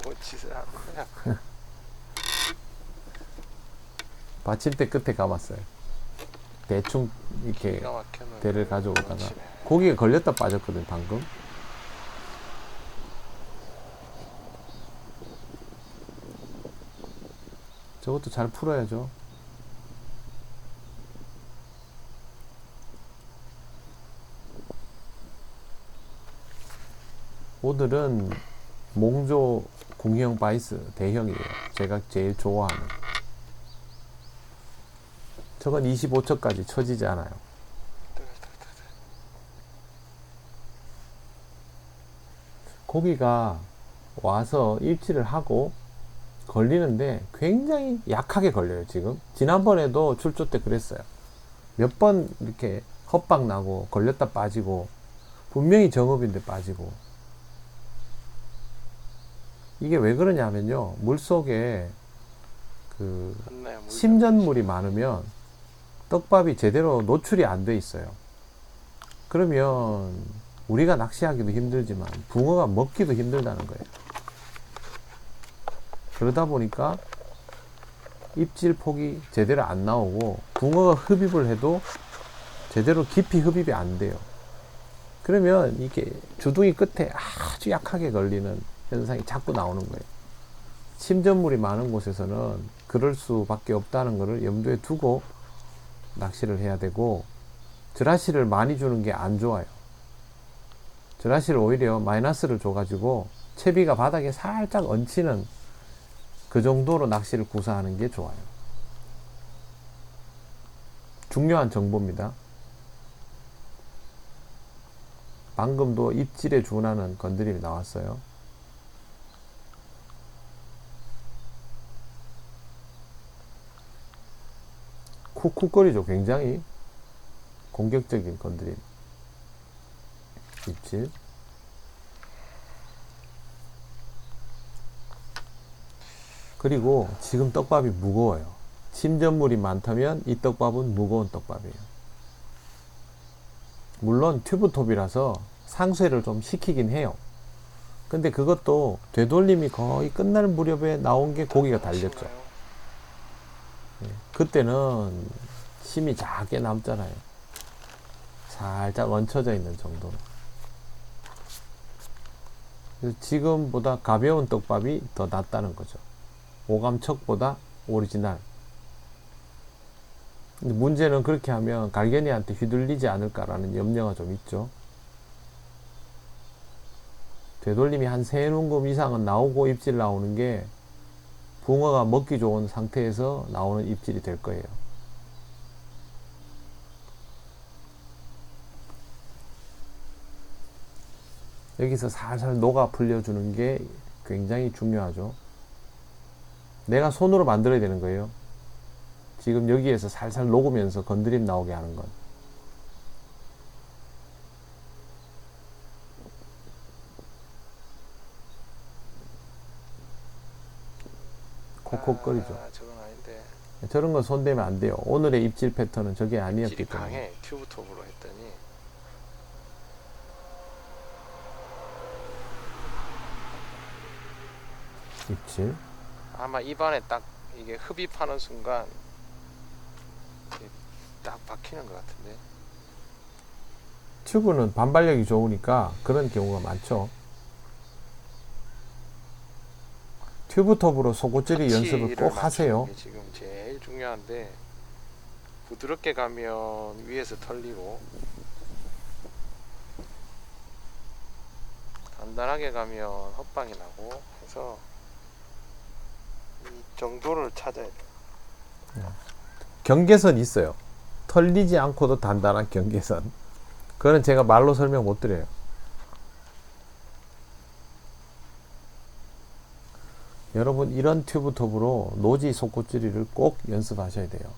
뭐 짓을 하는 거야. 받침대 끝에 감았어요. 대충 이렇게 기가 막혀는 대를 가져오다가 멈추네. 고기가 걸렸다 빠졌거든 방금. 저것도 잘 풀어야죠. 오늘은 몽조 공형 바이스 대형이에요. 제가 제일 좋아하는. 저건 25초까지 쳐지지 않아요. 고기가 와서 입질을 하고 걸리는데 굉장히 약하게 걸려요. 지금 지난번에도 출조 때 그랬어요. 몇 번 이렇게 헛박 나고 걸렸다 빠지고, 분명히 정업인데 빠지고. 이게 왜 그러냐면요, 물속에 그 맞나요? 물 심전물이 많으면 떡밥이 제대로 노출이 안 돼 있어요. 그러면 우리가 낚시하기도 힘들지만 붕어가 먹기도 힘들다는 거예요. 그러다 보니까 입질 폭이 제대로 안 나오고, 붕어가 흡입을 해도 제대로 깊이 흡입이 안 돼요. 그러면 이게 주둥이 끝에 아주 약하게 걸리는 현상이 자꾸 나오는 거예요. 침전물이 많은 곳에서는 그럴 수밖에 없다는 것을 염두에 두고 낚시를 해야 되고, 드라시를 많이 주는 게 안 좋아요. 드라시를 오히려 마이너스를 줘가지고 채비가 바닥에 살짝 얹히는 그 정도로 낚시를 구사하는 게 좋아요. 중요한 정보입니다. 방금도 입질에 준하는 건드림이 나왔어요. 쿡쿡거리죠. 굉장히 공격적인 건드림. 입질. 그리고 지금 떡밥이 무거워요. 침전물이 많다면 이 떡밥은 무거운 떡밥이에요. 물론 튜브톱이라서 상쇄를 좀 시키긴 해요. 근데 그것도 되돌림이 거의 끝날 무렵에 나온 게 고기가 달렸죠. 그때는 심이 작게 남잖아요. 살짝 얹혀져 있는 정도로. 그래서 지금보다 가벼운 떡밥이 더 낫다는 거죠. 오감척보다 오리지널. 근데 문제는 그렇게 하면 갈견이한테 휘둘리지 않을까라는 염려가 좀 있죠. 되돌림이 한 3눈금 이상은 나오고 입질 나오는 게 붕어가 먹기 좋은 상태에서 나오는 입질이 될 거예요. 여기서 살살 녹아 풀려주는 게 굉장히 중요하죠. 내가 손으로 만들어야 되는 거예요. 지금 여기에서 살살 녹으면서 건드림 나오게 하는 건. 콕콕거리죠. 아, 저건 아닌데. 저런 건 손대면 안 돼요. 오늘의 입질 패턴은 저게 아니었기 입질이 때문에. 강해. 튜브톱으로 했더니. 입질. 아마 입안에 딱 이게 흡입하는 순간 이게 딱 박히는 것 같은데. 튜브는 반발력이 좋으니까 그런 경우가 많죠. 튜브톱으로 소고찌리 연습을 꼭 하세요. 게 지금 제일 중요한데, 부드럽게 가면 위에서 털리고 단단하게 가면 헛방이 나고 해서 이 정도를 찾아야 돼요. 경계선이 있어요. 털리지 않고도 단단한 경계선. 그거는 제가 말로 설명 못 드려요. 여러분 이런 튜브 톱으로 노지 속꽂이를 꼭 연습하셔야 돼요.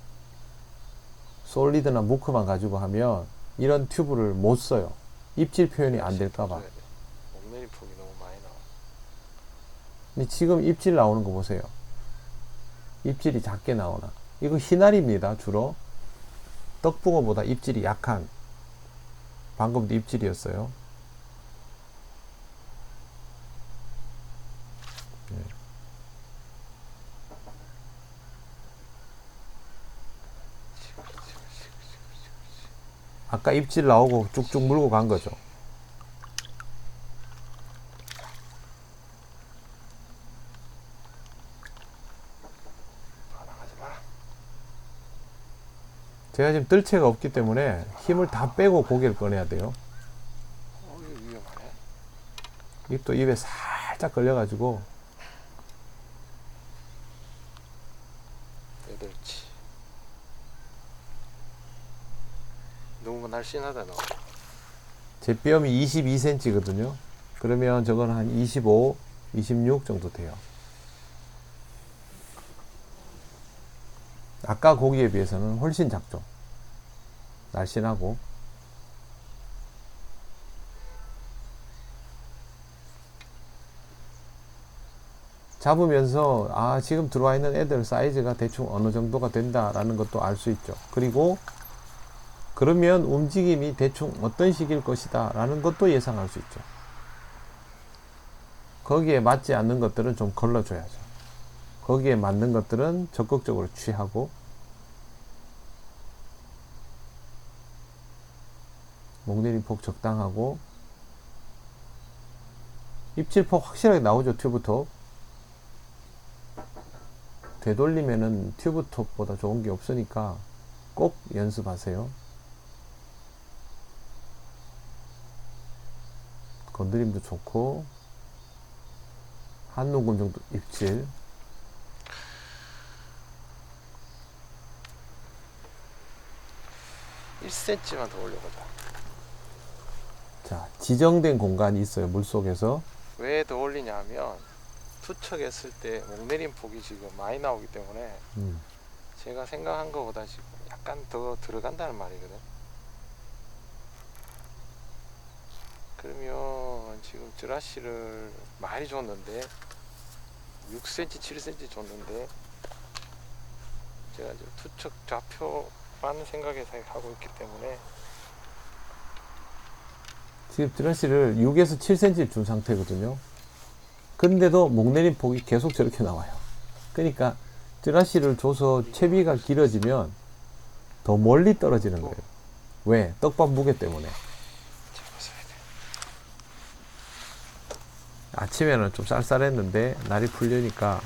솔리드나 무크만 가지고 하면 이런 튜브를 못 써요. 입질 표현이 안 될까봐. 목내림 폭이 너무 많이 나와. 근데 지금 입질 나오는 거 보세요. 입질이 작게 나오나. 이거 희날입니다. 주로 떡붕어보다 입질이 약한, 방금도 입질이었어요. 네. 아까 입질 나오고 쭉쭉 물고 간 거죠. 반항하지 마라. 제가 지금 뜰채가 없기 때문에 힘을 다 빼고 고개를 꺼내야 돼요. 이거 위험하네. 입도 입에 살짝 걸려가지고. 여덟치. 너무 날씬하다 너. 제 뼘이 22cm거든요. 그러면 저건 한 25, 26 정도 돼요. 아까 고기에 비해서는 훨씬 작죠. 날씬하고. 잡으면서 아 지금 들어와 있는 애들 사이즈가 대충 어느 정도가 된다라는 것도 알 수 있죠. 그리고 그러면 움직임이 대충 어떤 식일 것이다 라는 것도 예상할 수 있죠. 거기에 맞지 않는 것들은 좀 걸러줘야죠. 거기에 맞는 것들은 적극적으로 취하고, 목내림폭 적당하고, 입질폭 확실하게 나오죠. 튜브톱 되돌리면은 튜브톱보다 좋은 게 없으니까 꼭 연습하세요. 건드림도 좋고, 한 눈금 정도 입질. 1cm만 더 올려보자. 자, 지정된 공간이 있어요. 물속에서. 왜 더 올리냐 하면 투척했을 때 목내림 폭이 지금 많이 나오기 때문에 제가 생각한 것보다 지금 약간 더 들어간다는 말이거든. 그러면 지금 쯔라시를 많이 줬는데 6cm, 7cm 줬는데 제가 지금 투척 좌표만 생각해서 하고 있기 때문에 지금 드러시를 6에서 7cm 준 상태거든요. 근데도 목내림 폭이 계속 저렇게 나와요. 그러니까 드라시를 줘서 채비가 길어지면 더 멀리 떨어지는 거예요. 왜? 떡밥 무게 때문에. 잡아서야 돼. 아침에는 좀 쌀쌀했는데 날이 풀리니까,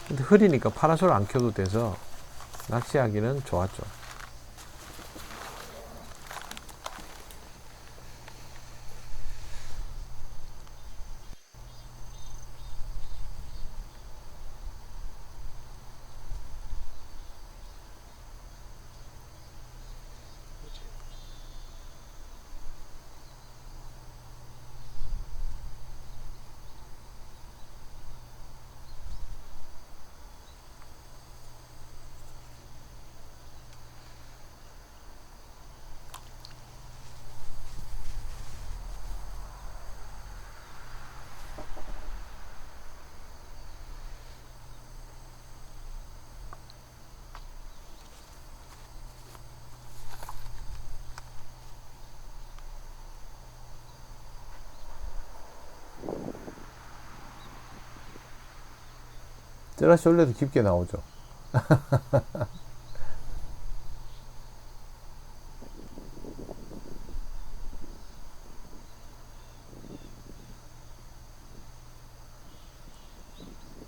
근데 흐리니까 파라솔 안 켜도 돼서 낚시하기는 좋았죠. 찌라시 원래도 깊게 나오죠.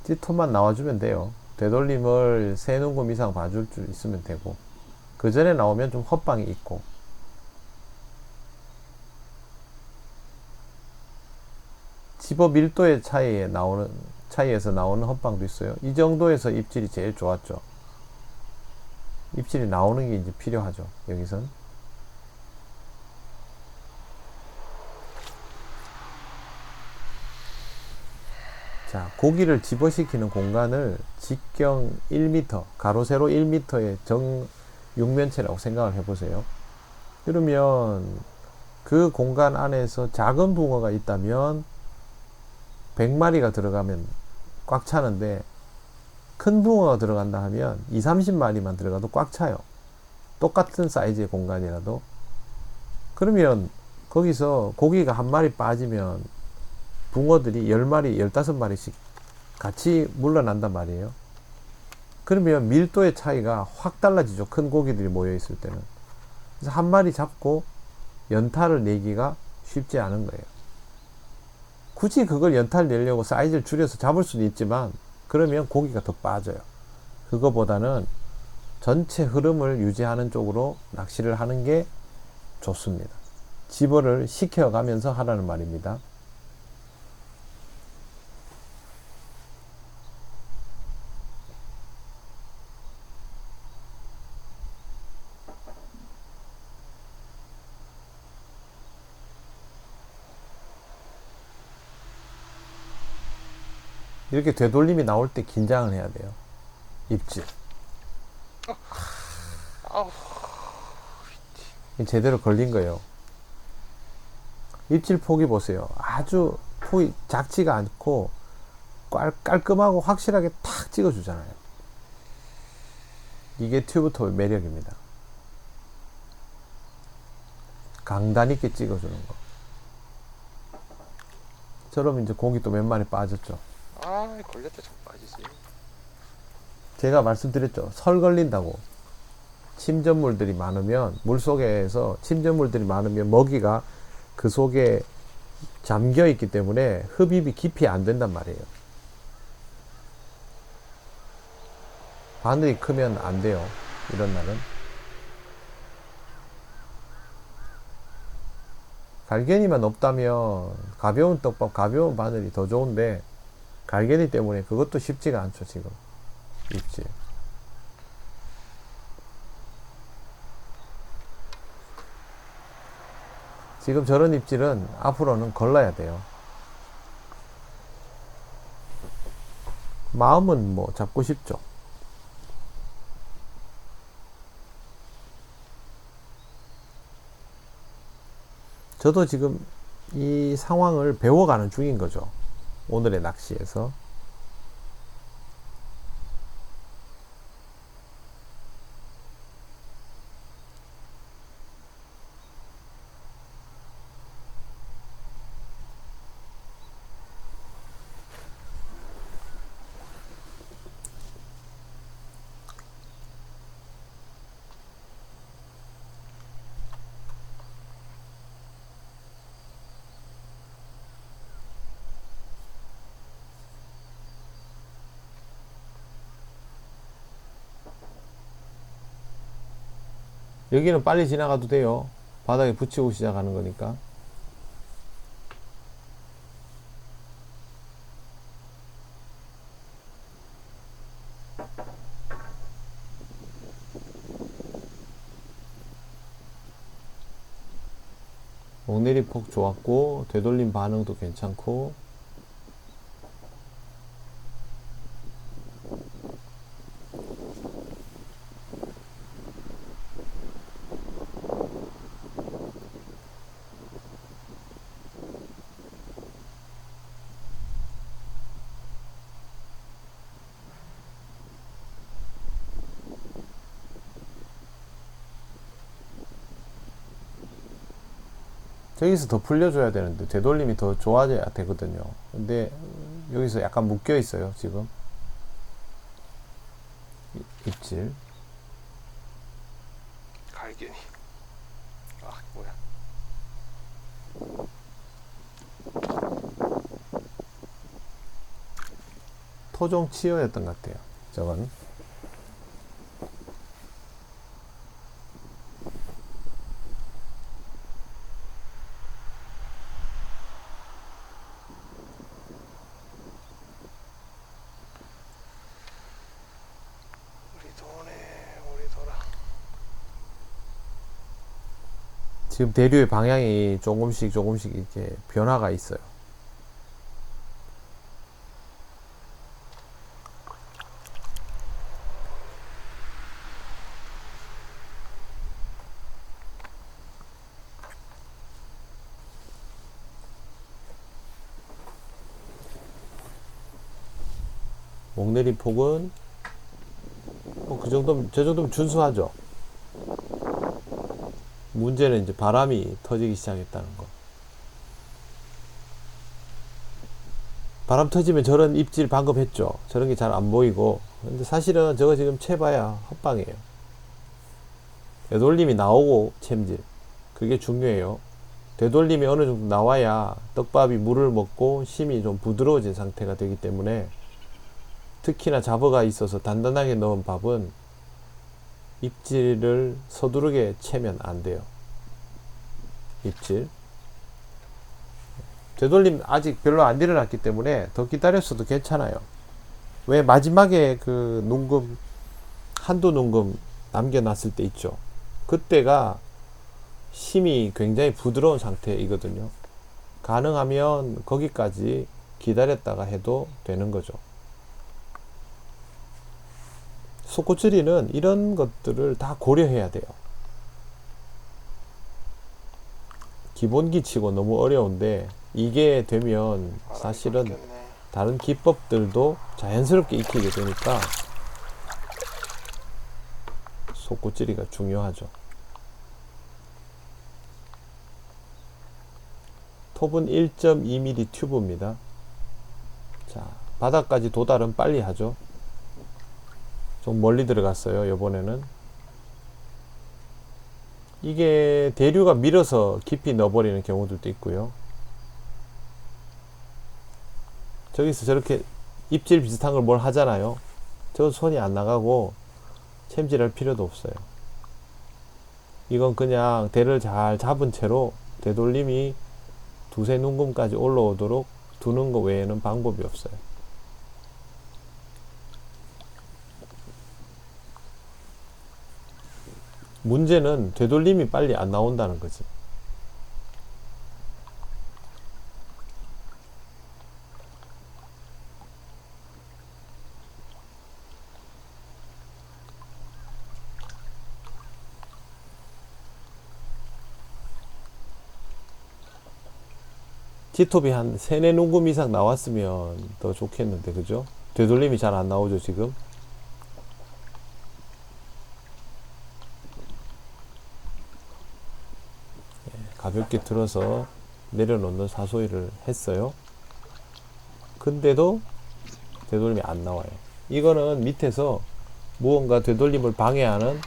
찌톱만 나와주면 돼요. 되돌림을 3눈금 이상 봐줄 줄 있으면 되고, 그 전에 나오면 좀 헛방이 있고. 집어 밀도의 차이에서 나오는 헛방도 있어요. 이 정도에서 입질이 제일 좋았죠. 입질이 나오는 게 이제 필요하죠. 여기선. 자, 고기를 집어시키는 공간을 직경 1m, 가로 세로 1m의 정 육면체라고 생각을 해보세요. 그러면 그 공간 안에서 작은 붕어가 있다면 100마리가 들어가면 꽉 차는데, 큰 붕어가 들어간다 하면 2, 30마리만 들어가도 꽉 차요. 똑같은 사이즈의 공간이라도. 그러면 거기서 고기가 한 마리 빠지면 붕어들이 10마리, 15마리씩 같이 물러난단 말이에요. 그러면 밀도의 차이가 확 달라지죠. 큰 고기들이 모여 있을 때는. 그래서 한 마리 잡고 연타를 내기가 쉽지 않은 거예요. 굳이 그걸 연타를 내려고 사이즈를 줄여서 잡을 수도 있지만, 그러면 고기가 더 빠져요. 그거보다는 전체 흐름을 유지하는 쪽으로 낚시를 하는 게 좋습니다. 집어를 시켜가면서 하라는 말입니다. 이렇게 되돌림이 나올 때 긴장을 해야 돼요. 입질. 아우, 제대로 걸린 거예요. 입질 폭이 보세요. 아주 폭이 작지가 않고 깔끔하고 확실하게 탁 찍어주잖아요. 이게 튜브톱의 매력입니다. 강단 있게 찍어주는 거. 저럼 이제 고기 또 몇 마리 빠졌죠. 아, 걸렸다 좀 빠지지. 제가 말씀드렸죠. 설 걸린다고. 침전물들이 많으면, 물속에서 침전물들이 많으면 먹이가 그 속에 잠겨 있기 때문에 흡입이 깊이 안 된단 말이에요. 바늘이 크면 안 돼요. 이런 날은. 갈견이만 없다면 가벼운 떡밥, 가벼운 바늘이 더 좋은데, 갈견이 때문에 그것도 쉽지가 않죠, 지금. 입질. 지금 저런 입질은 앞으로는 걸러야 돼요. 마음은 뭐 잡고 싶죠. 저도 지금 이 상황을 배워가는 중인 거죠. 오늘의 낚시에서. 여기는 빨리 지나가도 돼요. 바닥에 붙이고 시작하는 거니까. 목내리 폭 좋았고, 되돌림 반응도 괜찮고. 저기서 더 풀려줘야 되는데, 되돌림이 더 좋아져야 되거든요. 근데 여기서 약간 묶여 있어요, 지금. 입질. 갈견이. 아, 뭐야. 토종 치어였던 것 같아요, 저건. 우리 돌아. 지금 대류의 방향이 조금씩 이렇게 변화가 있어요. 목내림 폭은 뭐 그 정도면, 저 정도면 준수하죠. 문제는 이제 바람이 터지기 시작했다는 거. 바람 터지면 저런 입질 방금 했죠. 저런 게 잘 안 보이고. 근데 사실은 저거 지금 채봐야 헛방이에요. 되돌림이 나오고 챔질. 그게 중요해요. 되돌림이 어느 정도 나와야 떡밥이 물을 먹고 심이 좀 부드러워진 상태가 되기 때문에, 특히나 잡어가 있어서 단단하게 넣은 밥은 입질을 서두르게 채면 안 돼요. 입질. 되돌림 아직 별로 안 일어났기 때문에 더 기다렸어도 괜찮아요. 왜 마지막에 그 눈금, 한두 눈금 남겨놨을 때 있죠. 그때가 심이 굉장히 부드러운 상태이거든요. 가능하면 거기까지 기다렸다가 해도 되는 거죠. 속고추리는 이런 것들을 다 고려해야 돼요. 기본기 치고 너무 어려운데, 이게 되면 사실은 다른 기법들도 자연스럽게 익히게 되니까 속고추리가 중요하죠. 톱은 1.2mm 튜브입니다. 자, 바닥까지 도달은 빨리 하죠. 좀 멀리 들어갔어요, 요번에는. 이게 대류가 밀어서 깊이 넣어버리는 경우들도 있고요. 저기서 저렇게 입질 비슷한 걸 뭘 하잖아요. 저 손이 안 나가고 챔질할 필요도 없어요. 이건 그냥 대를 잘 잡은 채로 되돌림이 두세 눈금까지 올라오도록 두는 것 외에는 방법이 없어요. 문제는 되돌림이 빨리 안 나온다는 거지. G톱이 한 3, 4눈금 이상 나왔으면 더 좋겠는데, 그죠? 되돌림이 잘 안 나오죠, 지금? 가볍게 들어서 내려놓는 사소리를 했어요. 근데도 되돌림이 안 나와요. 이거는 밑에서 무언가 되돌림을 방해하는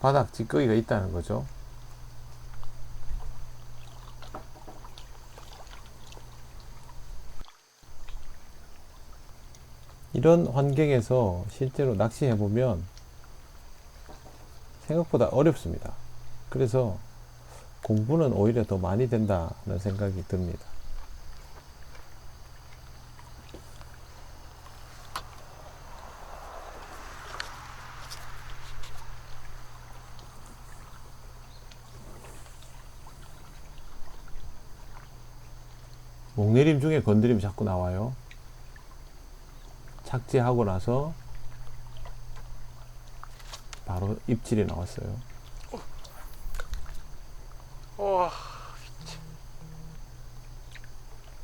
바닥 찌꺼기가 있다는 거죠. 이런 환경에서 실제로 낚시해보면 생각보다 어렵습니다. 그래서 공부는 오히려 더 많이 된다는 생각이 듭니다. 목내림 중에 건드림이 자꾸 나와요. 착지하고 나서 바로 입질이 나왔어요. 와,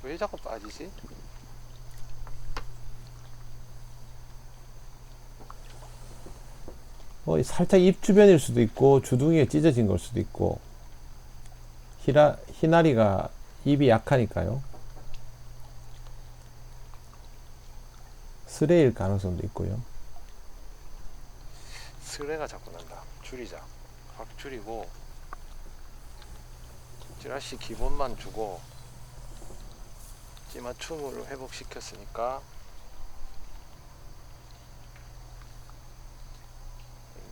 왜 자꾸 빠지지? 살짝 입 주변일 수도 있고 주둥이에 찢어진 걸 수도 있고, 희나리가 입이 약하니까요. 쓰레일 가능성도 있고요. 쓰레가 자꾸 난다. 줄이자. 확 줄이고 찌라시 기본만 주고 찌맞춤을 회복시켰으니까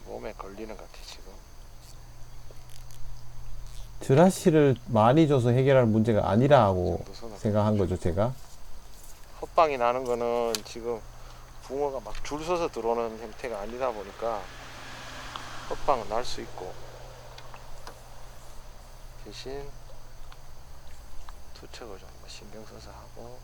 몸에 걸리는 것 같아 지금. 찌라시를 많이 줘서 해결할 문제가 아니라고 생각한 거죠, 제가. 헛방이 나는 거는 지금 붕어가 막 줄 서서 들어오는 형태가 아니다 보니까 헛방은 날 수 있고, 대신 투척을 좀 신경 써서 하고,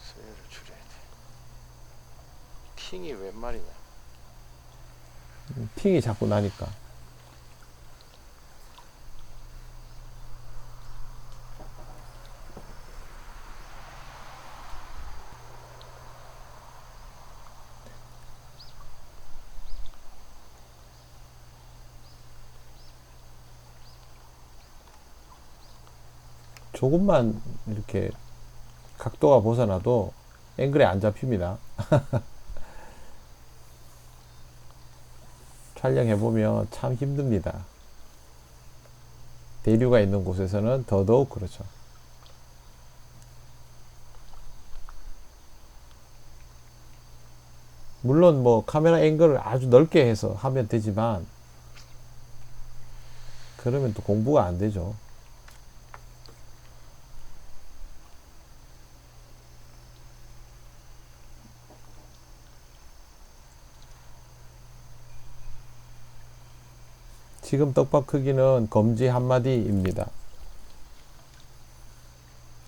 수요를 줄여야 돼. 팅이 웬 말이냐. 핑이 자꾸 나니까. 조금만 이렇게 각도가 벗어나도 앵글에 안 잡힙니다. 촬영해보면 참 힘듭니다. 대류가 있는 곳에서는 더더욱 그렇죠. 물론 뭐 카메라 앵글을 아주 넓게 해서 하면 되지만 그러면 또 공부가 안 되죠. 지금 떡밥 크기는 검지 한 마디입니다.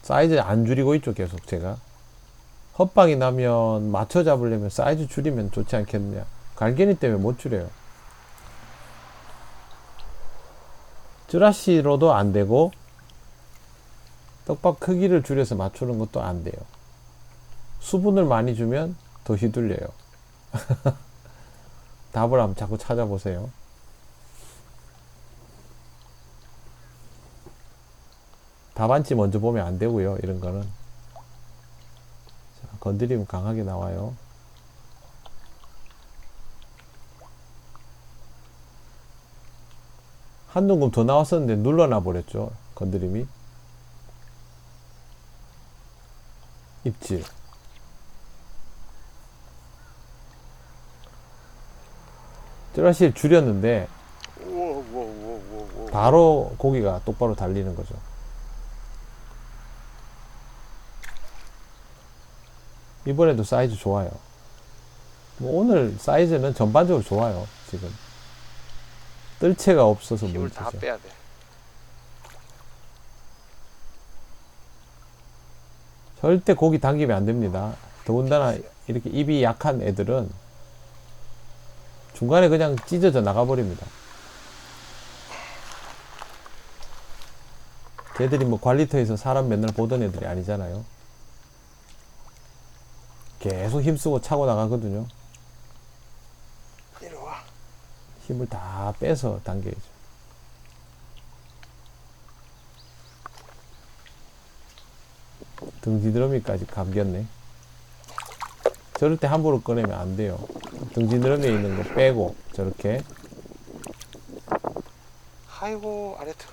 사이즈 안 줄이고 있죠, 계속 제가. 헛방이 나면 맞춰 잡으려면 사이즈 줄이면 좋지 않겠느냐. 갈견이 때문에 못 줄여요. 쯔라시로도 안 되고 떡밥 크기를 줄여서 맞추는 것도 안 돼요. 수분을 많이 주면 더 휘둘려요. 답을 한번 자꾸 찾아보세요. 답안지 먼저 보면 안 되고요. 이런 거는. 자, 건드리면 강하게 나와요. 한 눈금 더 나왔었는데 눌러놔 버렸죠. 건드림이. 입질. 쯔라시를 줄였는데 바로 고기가 똑바로 달리는 거죠. 이번에도 사이즈 좋아요. 뭐 오늘 사이즈는 전반적으로 좋아요. 지금 뜰채가 없어서 힘을 다 문제죠. 빼야 돼. 절대 고기 당기면 안 됩니다. 더군다나 이렇게 입이 약한 애들은 중간에 그냥 찢어져 나가버립니다. 걔들이 뭐 관리터에서 사람 맨날 보던 애들이 아니잖아요. 계속 힘쓰고 차고 나가거든요. 이리 와. 힘을 다 빼서 당겨야죠. 등지드러미까지 감겼네. 저럴 때 함부로 꺼내면 안 돼요. 등지드러미에 있는 거 빼고 저렇게 아이고 아래트.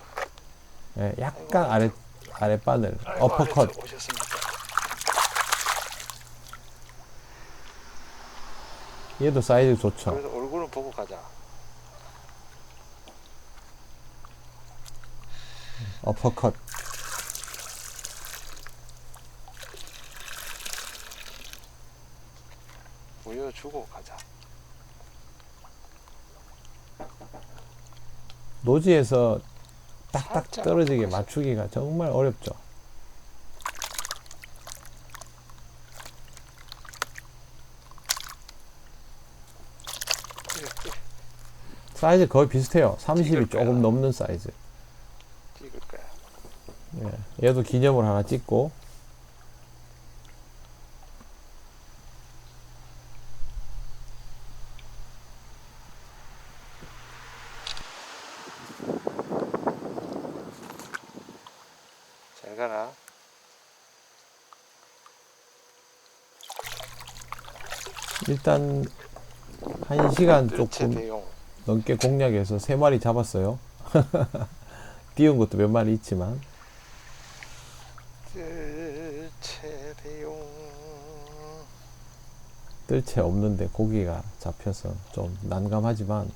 예, 약간 아랫바늘 어퍼컷. 오셨습니까? 얘도 사이즈 좋죠. 그래서 얼굴은 보고 가자. 어퍼컷. 보여주고 가자. 노지에서 딱딱 살짝 떨어지게 어퍼컷. 맞추기가 정말 어렵죠. 사이즈 거의 비슷해요. 30이 찍을 거야. 조금 넘는 사이즈. 찍을 거야. 예, 얘도 기념으로 하나 찍고. 잘 가라. 일단 1시간 뜰채 조금 대용. 넘게 공략해서 3마리 잡았어요. 띄운 것도 몇 마리 있지만 뜰채 대용. 뜰채 없는데 고기가 잡혀서 좀 난감하지만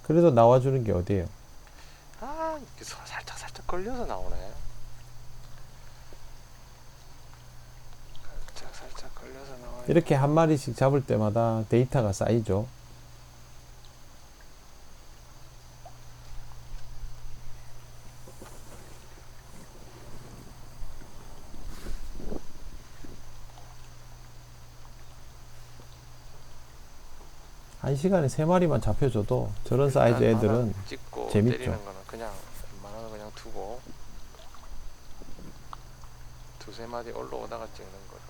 그래도 나와주는 게 어디예요. 아, 이게 살짝 걸려서 나오네. 살짝 걸려서 나와요. 이렇게 한 마리씩 잡을 때마다 데이터가 쌓이죠. 한 시간에 3마리만 잡혀줘도 저런 사이즈 일단 애들은 하나 찍고 재밌죠. 때리는 거는 그냥 웬만한 거 그냥 두고 두세 마디 올라오다가 찍는 거죠.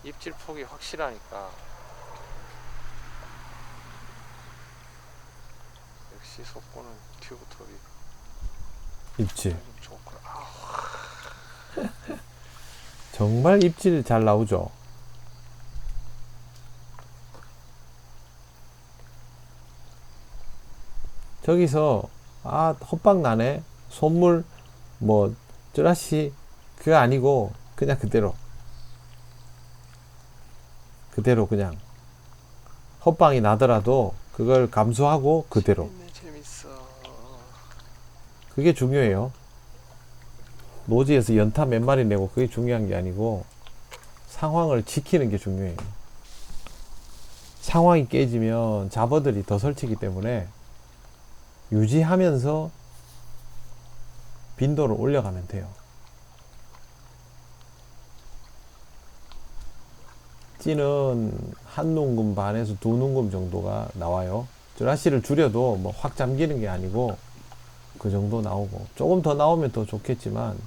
입질 폭이 확실하니까 역시 속고는 튜브 톱이. 입질. 좋구나. 정말 입질 잘 나오죠. 저기서 헛방 나네, 손물, 뭐 쩌라시, 그거 아니고 그냥 그대로 그냥 헛방이 나더라도 그걸 감수하고 그대로. 재밌어. 그게 중요해요. 노지에서 연타 몇 마리 내고 그게 중요한 게 아니고 상황을 지키는 게 중요해요. 상황이 깨지면 잡어들이 더 설치기 때문에 유지하면서 빈도를 올려가면 돼요. 찌는 한 농금 반에서 두 농금 정도가 나와요. 쭈라시를 줄여도 뭐 확 잠기는 게 아니고 그 정도 나오고, 조금 더 나오면 더 좋겠지만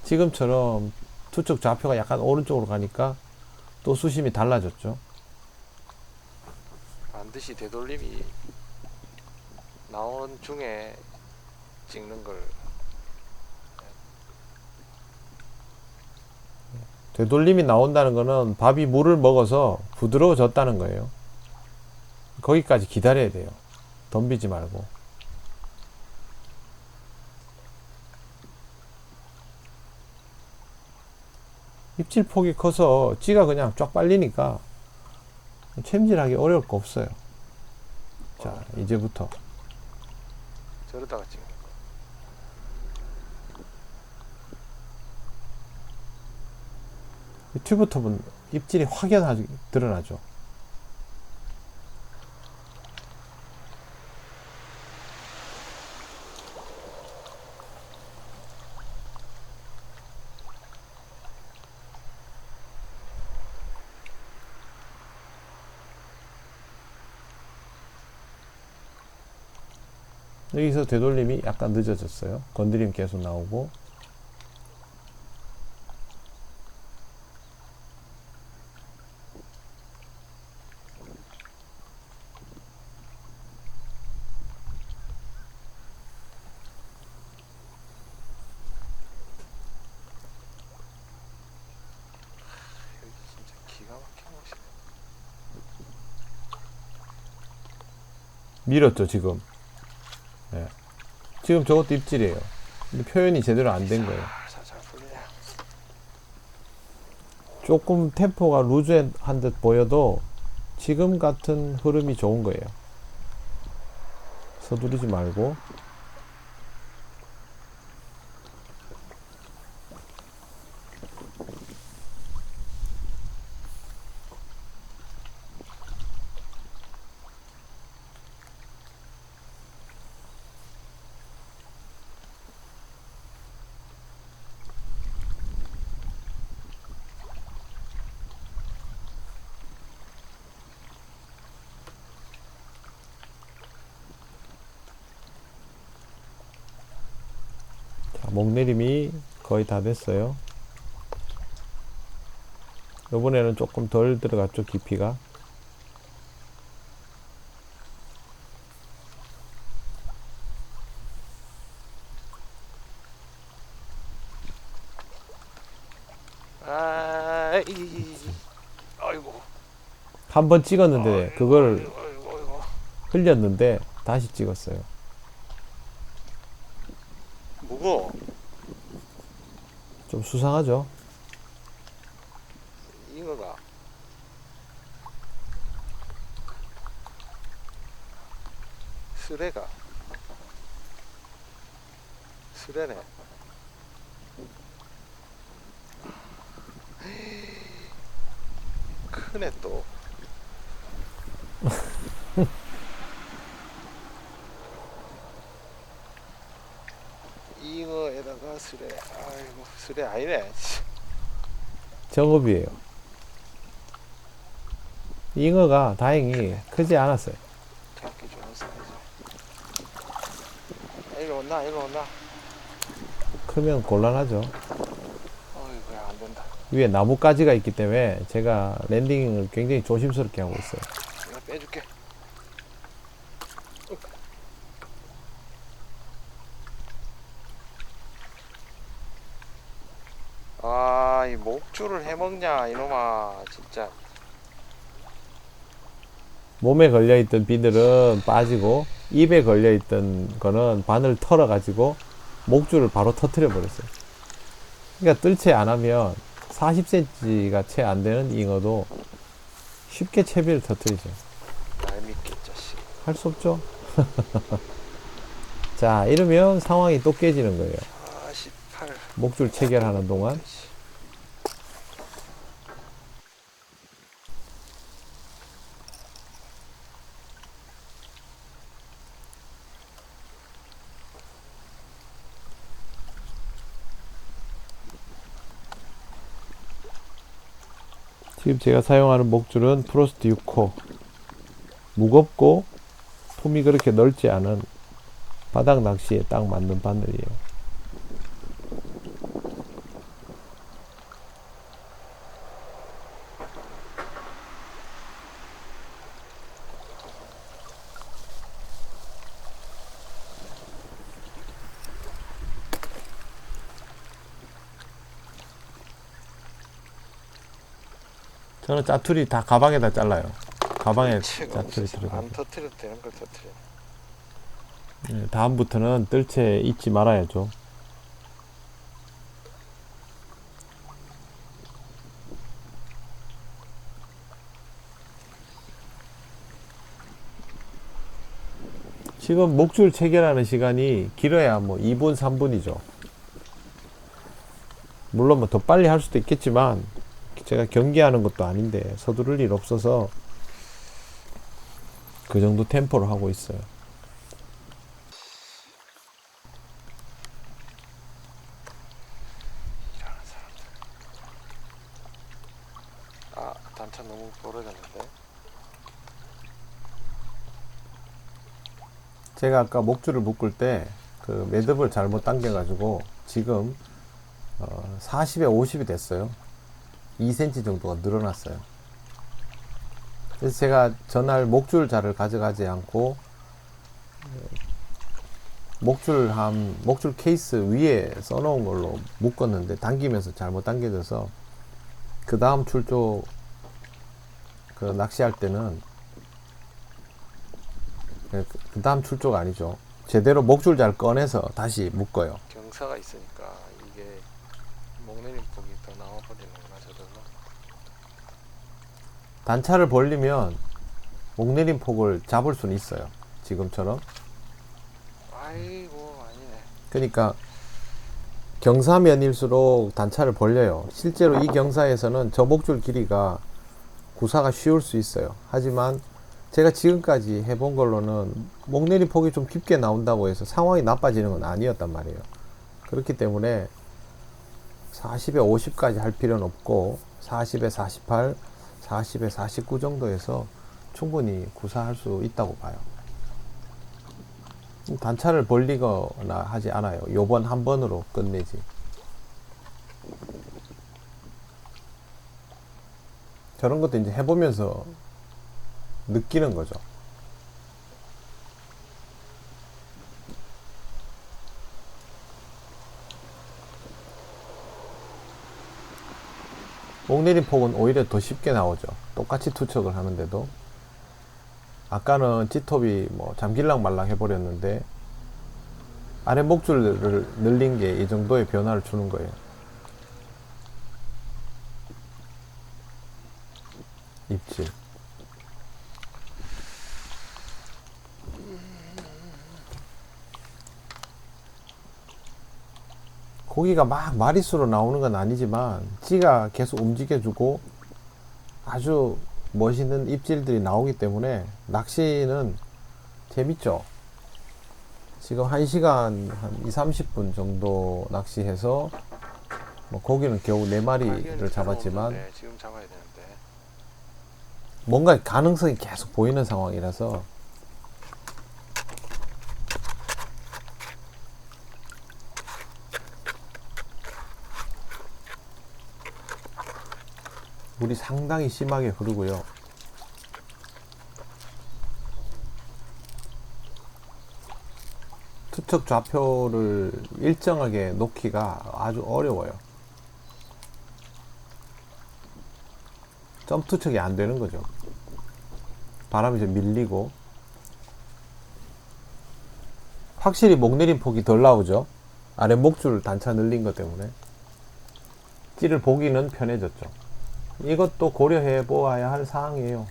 지금처럼 투척 좌표가 약간 오른쪽으로 가니까 또 수심이 달라졌죠. 반드시 되돌림이 나온 중에 찍는 걸. 되돌림이 나온다는 거는 밥이 물을 먹어서 부드러워졌다는 거예요. 거기까지 기다려야 돼요. 덤비지 말고. 입질폭이 커서 찌가 그냥 쫙 빨리니까 챔질하기 어려울 거 없어요. 자, 이제부터 저러다가 찍는 거. 튜브톱은 입질이 확연하게 드러나죠. 여기서 되돌림이 약간 늦어졌어요. 건드림 계속 나오고. 여기 진짜 기가 막힌 곳이네. 밀었죠, 지금. 네. 지금 저것도 입질이에요. 근데 표현이 제대로 안 된 거예요. 살살 풀리네. 조금 템포가 루즈한 듯 보여도 지금 같은 흐름이 좋은 거예요. 서두르지 말고. 자, 목내림이 거의 다 됐어요. 이번에는 조금 덜 들어갔죠, 깊이가. 아이고. 한 번 찍었는데 그걸 아이고. 흘렸는데 다시 찍었어요. 무거워. 좀 수상하죠. 잉어가 스레네. 크네 또. 잉어에다가 스레. 아이고, 스레 아니네. 정읍이에요. 잉어가 다행히 크지 않았어요. 잡기 좋은 사이즈. 일로 온나. 크면 곤란하죠. 어이구야, 안 된다. 위에 나뭇가지가 있기 때문에 제가 랜딩을 굉장히 조심스럽게 하고 있어요. 내가 빼줄게. 이 목줄을 해먹냐 이놈아 진짜. 몸에 걸려있던 비늘은 빠지고 입에 걸려있던 거는 바늘 털어가지고 목줄을 바로 터트려 버렸어요. 그러니까 뜰채 안 하면 40cm가 채 안 되는 잉어도 쉽게 채비를 터트리죠. 날 믿겠 자식. 할 수 없죠. 자, 이러면 상황이 또 깨지는 거예요. 48. 목줄 체결하는 동안. 지금 제가 사용하는 목줄은 프로스트 6호. 무겁고 폼이 그렇게 넓지 않은 바닥 낚시에 딱 맞는 바늘이에요. 저는 짜투리 다 가방에다 잘라요. 가방에 짜투리 들어가고. 안 터트려도 되는 걸 터트려. 네, 다음부터는 뜰채 잊지 말아야죠. 지금 목줄 체결하는 시간이 길어야 뭐 2분, 3분이죠. 물론 뭐 더 빨리 할 수도 있겠지만 제가 경기하는 것도 아닌데 서두를 일 없어서 그 정도 템포로 하고 있어요. 이상한 사람들. 아, 단차 너무 벌어졌는데. 제가 아까 목줄을 묶을 때 그 매듭을 잘못 당겨가지고 지금 40에 50이 됐어요. 2cm 정도가 늘어났어요. 그래서 제가 전날 목줄 자를 가져가지 않고 목줄 케이스 위에 써놓은 걸로 묶었는데 당기면서 잘못 당겨져서 그 다음 출조 그 낚시할 때는 그 다음 출조가 아니죠. 제대로 목줄 잘 꺼내서 다시 묶어요. 경사가 있으니까 이게 목내림 폭이 더 나와버리는구나 저절로. 단차를 벌리면 목내림 폭을 잡을 수는 있어요. 지금처럼. 아이고 아니네. 그러니까 경사면일수록 단차를 벌려요. 실제로 이 경사에서는 저 목줄 길이가 구사가 쉬울 수 있어요. 하지만 제가 지금까지 해본 걸로는 목내림 폭이 좀 깊게 나온다고 해서 상황이 나빠지는 건 아니었단 말이에요. 그렇기 때문에 40에 50까지 할 필요는 없고 40에 48, 40에 49 정도에서 충분히 구사할 수 있다고 봐요. 단차를 벌리거나 하지 않아요. 요번 한 번으로 끝내지. 저런 것도 이제 해보면서 느끼는 거죠. 목내림 폭은 오히려 더 쉽게 나오죠. 똑같이 투척을 하는데도. 아까는 G톱이 뭐 잠길랑 말랑 해버렸는데 아래 목줄을 늘린 게 이 정도의 변화를 주는 거예요. 입질. 고기가 막 마리수로 나오는 건 아니지만 찌가 계속 움직여주고 아주 멋있는 입질들이 나오기 때문에 낚시는 재밌죠. 지금 1시간 한 2, 30분 정도 낚시해서 뭐 고기는 겨우 4마리를 잡았지만 지금 잡아야 되는데. 뭔가 가능성이 계속 보이는 상황이라서 물이 상당히 심하게 흐르고요. 투척 좌표를 일정하게 놓기가 아주 어려워요. 점 투척이 안 되는 거죠. 바람이 좀 밀리고 확실히 목 내린 폭이 덜 나오죠. 아래 목줄 단차 늘린 것 때문에 찌를 보기는 편해졌죠. 이것도 고려해 보아야 할 사항이에요.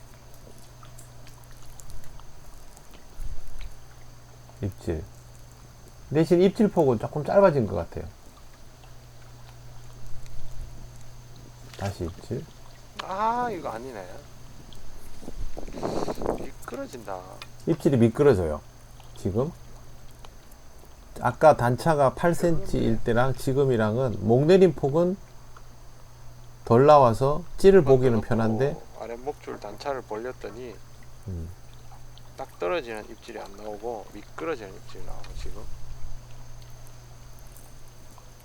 입질 대신 입질 폭은 조금 짧아진 것 같아요. 다시 입질. 아 이거 아니네. 미끄러진다. 입질이 미끄러져요. 지금 아까 단차가 8cm일 때랑 지금이랑은 목 내린 폭은 덜 나와서 찌를 보기는 편한데 아래 목줄 단차를 벌렸더니 딱 떨어지는 입질이 안 나오고 미끄러지는 입질이 나오고 지금.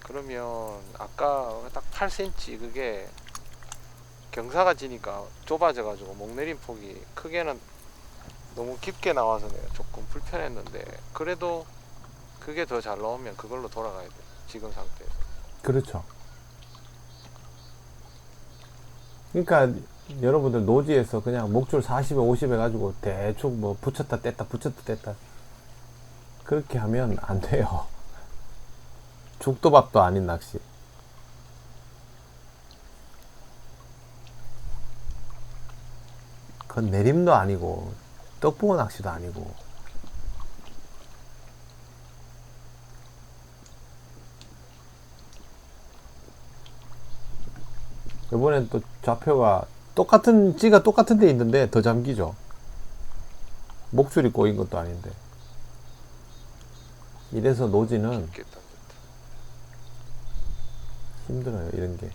그러면 아까 딱 8cm 그게 경사가 지니까 좁아져 가지고 목 내린 폭이 크게는 너무 깊게 나와서 내가 조금 불편했는데 그래도 그게 더 잘 나오면 그걸로 돌아가야 돼 지금 상태에서. 그렇죠. 그러니까 여러분들 노지에서 그냥 목줄 40에 50 해가지고 대충 뭐 붙였다 뗐다 붙였다 뗐다 그렇게 하면 안 돼요. 죽도 밥도 아닌 낚시. 그건 내림도 아니고 떡붕어 낚시도 아니고. 이번엔 또 좌표가 똑같은 찌가 똑같은 데 있는데 더 잠기죠. 목줄이 꼬인 것도 아닌데. 이래서 노지는 있겠다. 힘들어요. 이런 게.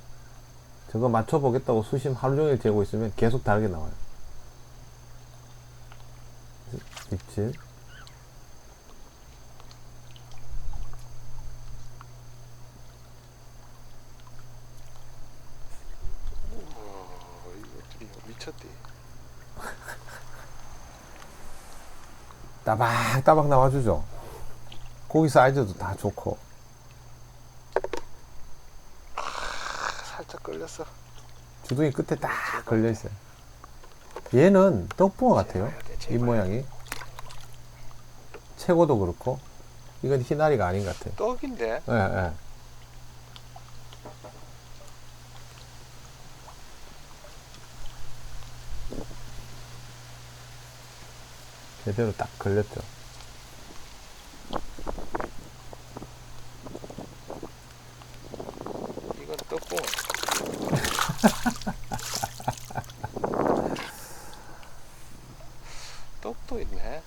저거 맞춰보겠다고 수심 하루 종일 재고 있으면 계속 다르게 나와요. 입질. 이거 미쳤대. 따박따박 나와주죠. 고기 사이즈도 다 좋고. 살짝 걸렸어. 주둥이 끝에 딱 걸려있어요. 얘는 떡붕어 같아요. 이 모양이. 최고도 그렇고. 이건 희나리가 아닌 것 같아요. 떡인데? 예, 예. 제대로 딱 걸렸죠. 이건 떡붕어. 떡도 있네.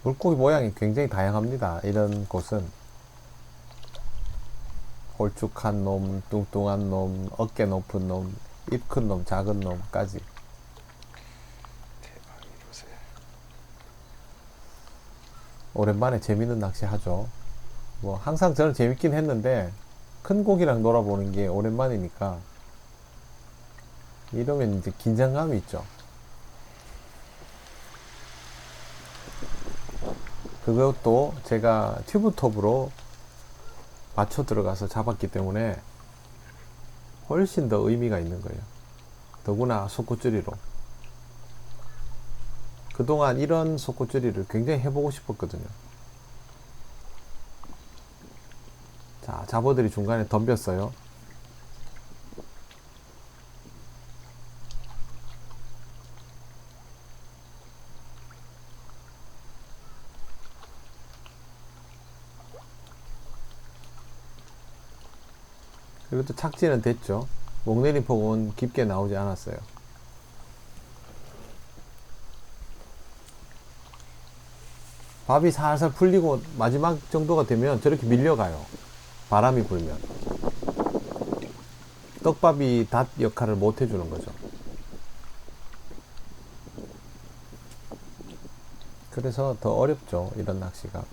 물고기 모양이 굉장히 다양합니다. 이런 곳은 홀쭉한 놈, 뚱뚱한 놈, 어깨 높은 놈, 입 큰 놈, 작은 놈까지. 대박 이러세. 오랜만에 재밌는 낚시 하죠. 뭐 항상 저는 재밌긴 했는데 큰 고기랑 놀아보는 게 오랜만이니까 이러면 이제 긴장감이 있죠. 그것도 제가 튜브톱으로 맞춰 들어가서 잡았기 때문에 훨씬 더 의미가 있는 거예요. 더구나 속구줄이로. 그동안 이런 속구줄이를 굉장히 해보고 싶었거든요. 자, 잡어들이 중간에 덤볐어요. 그래도 착지는 됐죠. 목내림 폭은 깊게 나오지 않았어요. 밥이 살살 풀리고 마지막 정도가 되면 저렇게 밀려가요. 바람이 불면. 떡밥이 닷 역할을 못 해주는 거죠. 그래서 더 어렵죠. 이런 낚시가.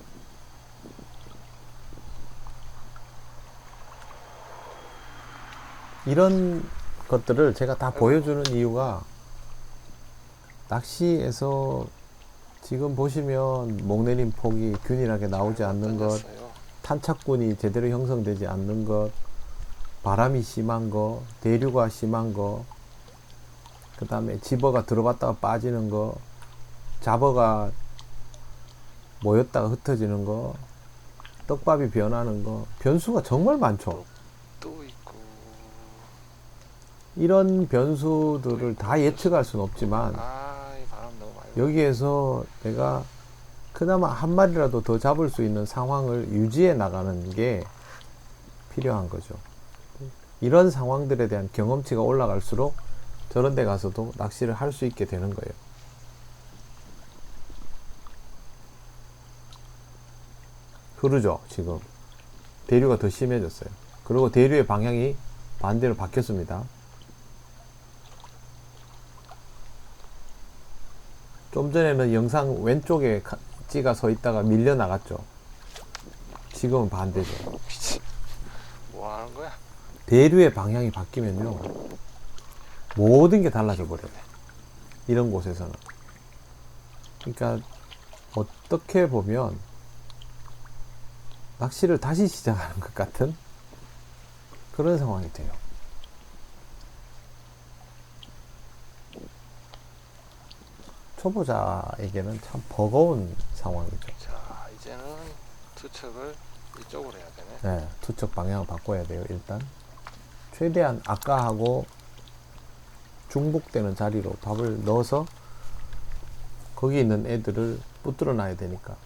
이런 것들을 제가 다 보여주는 이유가 낚시에서 지금 보시면 목내림 폭이 균일하게 나오지 않는 것, 던졌어요. 탄착군이 제대로 형성되지 않는 것, 바람이 심한 거, 대류가 심한 거, 그 다음에 집어가 들어갔다가 빠지는 거, 잡어가 모였다가 흩어지는 거, 떡밥이 변하는 거, 변수가 정말 많죠. 또 있고. 이런 변수들을 다 예측할 수는 없지만 아, 이 바람 너무 많이 불어. 여기에서 내가 그나마 한 마리라도 더 잡을 수 있는 상황을 유지해 나가는 게 필요한 거죠. 이런 상황들에 대한 경험치가 올라갈수록 저런 데 가서도 낚시를 할 수 있게 되는 거예요. 흐르죠, 지금. 대류가 더 심해졌어요. 그리고 대류의 방향이 반대로 바뀌었습니다. 좀 전에는 영상 왼쪽에 찌가 서 있다가 밀려 나갔죠. 지금은 반대죠. 미친. 뭐 하는 거야? 대류의 방향이 바뀌면요, 모든 게 달라져 버려요. 이런 곳에서는. 그러니까 어떻게 보면 낚시를 다시 시작하는 것 같은 그런 상황이 돼요. 초보자에게는 참 버거운 상황이죠. 자, 이제는 투척을 이쪽으로 해야 되네. 네, 투척 방향을 바꿔야 돼요. 일단 최대한 아까하고 중복되는 자리로 밥을 넣어서 거기 있는 애들을 붙들어 놔야 되니까.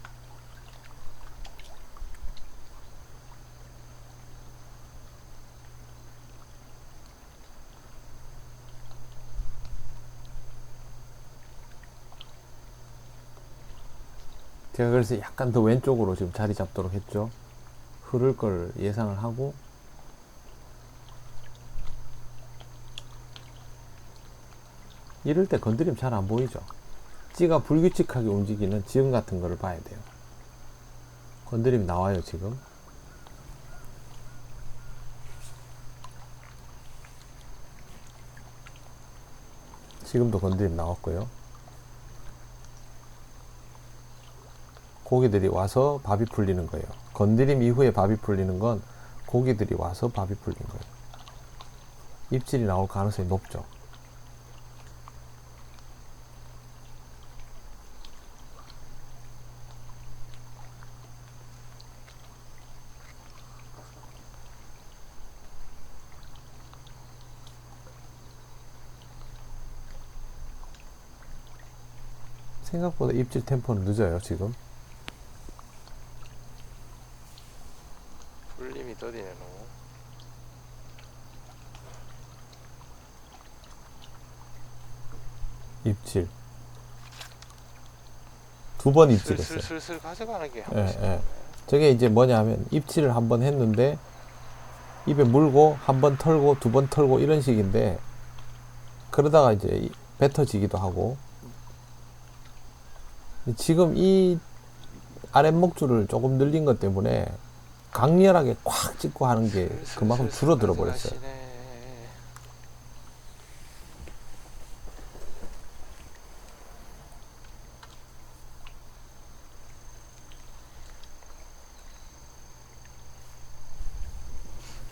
제가 그래서 약간 더 왼쪽으로 지금 자리 잡도록 했죠. 흐를 걸 예상을 하고. 이럴 때 건드리면 잘 안 보이죠. 찌가 불규칙하게 움직이는 지형 같은 거를 봐야 돼요. 건드림이 나와요, 지금. 지금도 건드림 나왔고요. 고기들이 와서 밥이 풀리는 거예요. 건드림 이후에 밥이 풀리는 건 고기들이 와서 밥이 풀린 거예요. 입질이 나올 가능성이 높죠. 생각보다 입질 템포는 늦어요, 지금. 풀림이 더디네, 너무. 입질. 두 번 입질했어요. 슬슬 가져가는 게 한 예, 번씩. 예. 저게 이제 뭐냐 하면 입질을 한 번 했는데 입에 물고 한 번 털고 두 번 털고 이런 식인데, 그러다가 이제 뱉어지기도 하고. 지금 이 아랫목줄을 조금 늘린 것 때문에 강렬하게 콱 찍고 하는 게 그만큼 줄어들어 버렸어요. 가져가시네.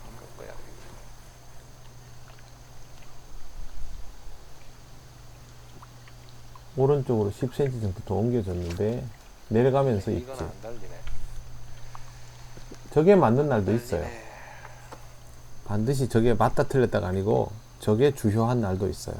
한번 꺼야 되겠다. 오른쪽으로 10cm 정도 더 옮겨졌는데 내려가면서 이건 입질. 안 달리네. 저게 맞는 날도 있어요. 달리네. 반드시 저게 맞다 틀렸다가 아니고 저게 주효한 날도 있어요.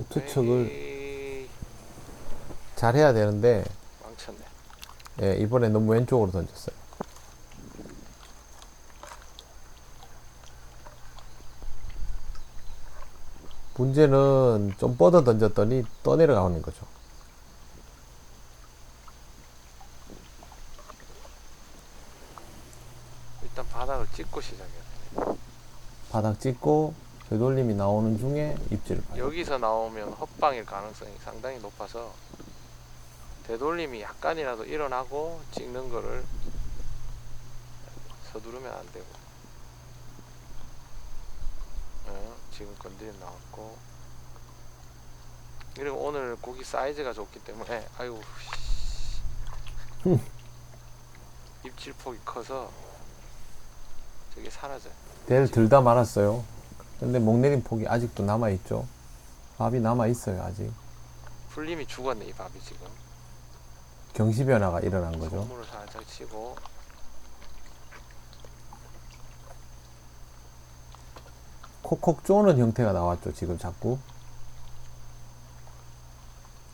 투척을 에이, 잘 해야 되는데, 망쳤네. 예, 이번에 너무 왼쪽으로 던졌어요. 문제는 좀 뻗어 던졌더니 떠내려가는 거죠. 일단 바닥을 찍고 시작해야 되네. 바닥 찍고 되돌림이 나오는 중에 입질을 봐요. 여기서 나오면 헛방일 가능성이 상당히 높아서 되돌림이 약간이라도 일어나고 찍는 거를 서두르면 안 되고. 지금 건드림 나왔고, 그리고 오늘 고기 사이즈가 좋기 때문에 아이고 입질폭이 커서 저게 사라져요. 대를 들다 말았어요. 근데 목내림 폭이 아직도 남아있죠. 밥이 남아있어요. 아직 풀림이 죽었네 이 밥이 지금. 경시 변화가 일어난 거죠. 손물을 살짝 치고 콕콕 쪼는 형태가 나왔죠. 지금 자꾸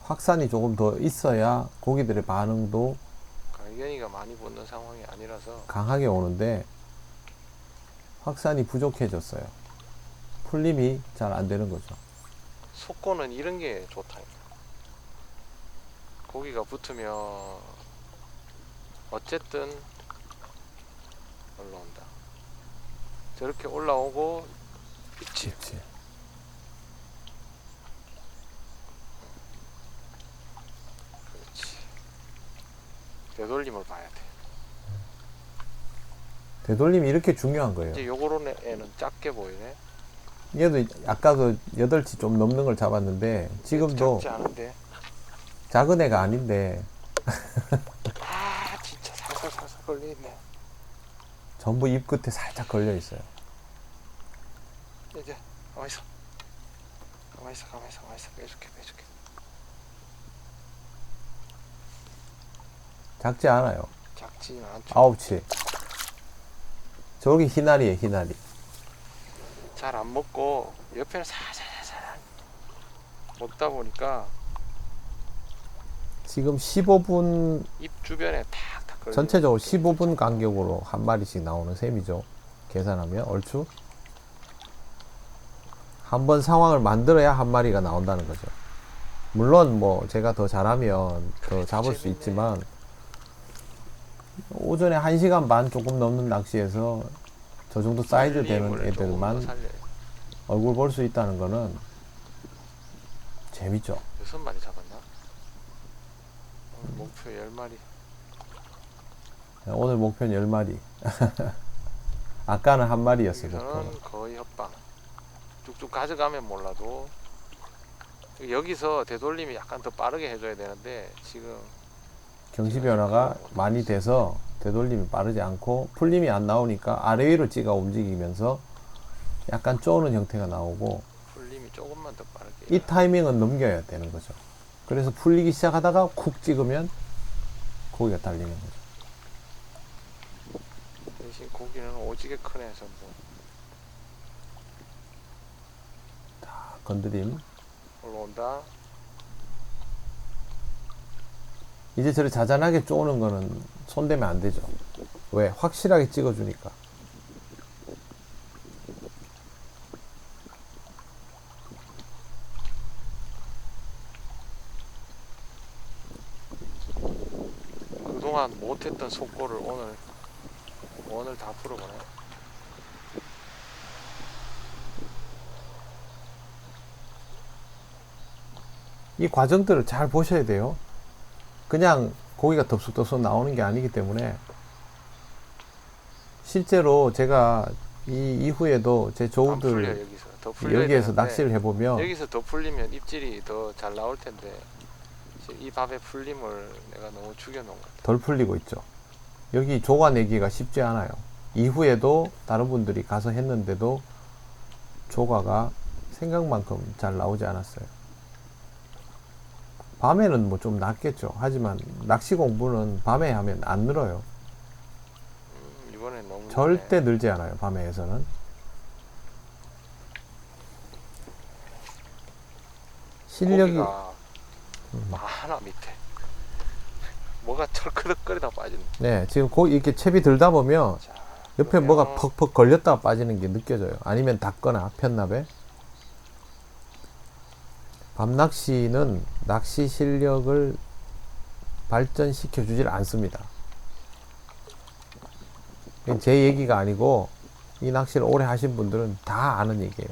확산이 조금 더 있어야 고기들의 반응도 갈견이가 많이 붙는 상황이 아니라서 강하게 오는데 확산이 부족해졌어요. 풀림이 잘 안 되는 거죠. 속고는 이런 게 좋다니까. 고기가 붙으면 어쨌든 올라온다. 저렇게 올라오고 입질. 그치. 그렇지. 되돌림을 봐야 돼. 되돌림이 이렇게 중요한 거예요. 이제 요거로 애는 작게 보이네. 얘도 아까도 8치 좀 넘는 걸 잡았는데 지금도 작지 않은데. 작은 애가 아닌데 아 진짜 살살 걸려있네. 전부 입 끝에 살짝 걸려 있어요. 이제 가만있어. 가만있어. 빼줄게. 작지 않아요. 작지는 않죠. 9치. 저기 희나리에요. 희나리. 잘 안 먹고 옆에는 살살 먹다 보니까 지금 15분 입 주변에 탁탁 걸려. 전체적으로 15분 간격으로 한 마리씩 나오는 셈이죠. 계산하면 얼추 한번 상황을 만들어야 한 마리가 나온다는 거죠. 물론 뭐 제가 더 잘하면 더 잡을 수 재밌네. 있지만 오전에 1시간 반 조금 넘는 낚시에서 저 정도 사이즈 되는 풀림을 조금 더 애들만 살려요. 얼굴 볼 수 있다는 거는 재밌죠. 6마리 잡았나? 오늘 목표 10마리. 오늘 목표는 10마리. 아까는 한 마리였어요. 목표는. 여기서는 거의 헛방. 쭉쭉 가져가면 몰라도 여기서 되돌림이 약간 더 빠르게 해줘야 되는데 지금 경시 변화가 많이 돼서 되돌림이 빠르지 않고 풀림이 안 나오니까 아래 위로 찌가 움직이면서 약간 쪼는 형태가 나오고 풀림이 조금만 더 빠르게. 이 타이밍은 넘겨야 되는 거죠. 그래서 풀리기 시작하다가 쿡 찍으면 고기가 달리는 거죠. 대신 고기는 오지게 크네 전부. 건드림. 올라온다. 이제 저를 자잘하게 쪼는 거는 손대면 안 되죠. 왜? 확실하게 찍어주니까. 그동안 못했던 속고를 오늘 다 풀어보네. 이 과정들을 잘 보셔야 돼요. 그냥 고기가 덥석덥석 나오는 게 아니기 때문에 실제로 제가 이 이후에도 제 안 풀려 조우들 여기서 더 풀려. 여기에서 낚시를 해보면 여기서 더 풀리면 입질이 더 잘 나올 텐데 지금 이 밥의 풀림을 내가 너무 죽여놓은 것 같아. 덜 풀리고 있죠. 여기 조가 내기가 쉽지 않아요. 이후에도 다른 분들이 가서 했는데도 조가가 생각만큼 잘 나오지 않았어요. 밤에는 뭐 좀 낫겠죠. 하지만 낚시 공부는 밤에 하면 안 늘어요. 이번엔 너무 절대 늘지 않아요. 밤에에서는. 실력이 고기가 많아 밑에. 뭐가 철크덕거리다 빠지는. 네, 지금 이렇게 채비 들다 보면 자, 옆에 그러면 뭐가 퍽퍽 걸렸다가 빠지는 게 느껴져요. 아니면 닿거나 편납에. 밤낚시는 낚시 실력을 발전시켜 주질 않습니다. 이건 제 얘기가 아니고 이 낚시를 오래 하신 분들은 다 아는 얘기예요.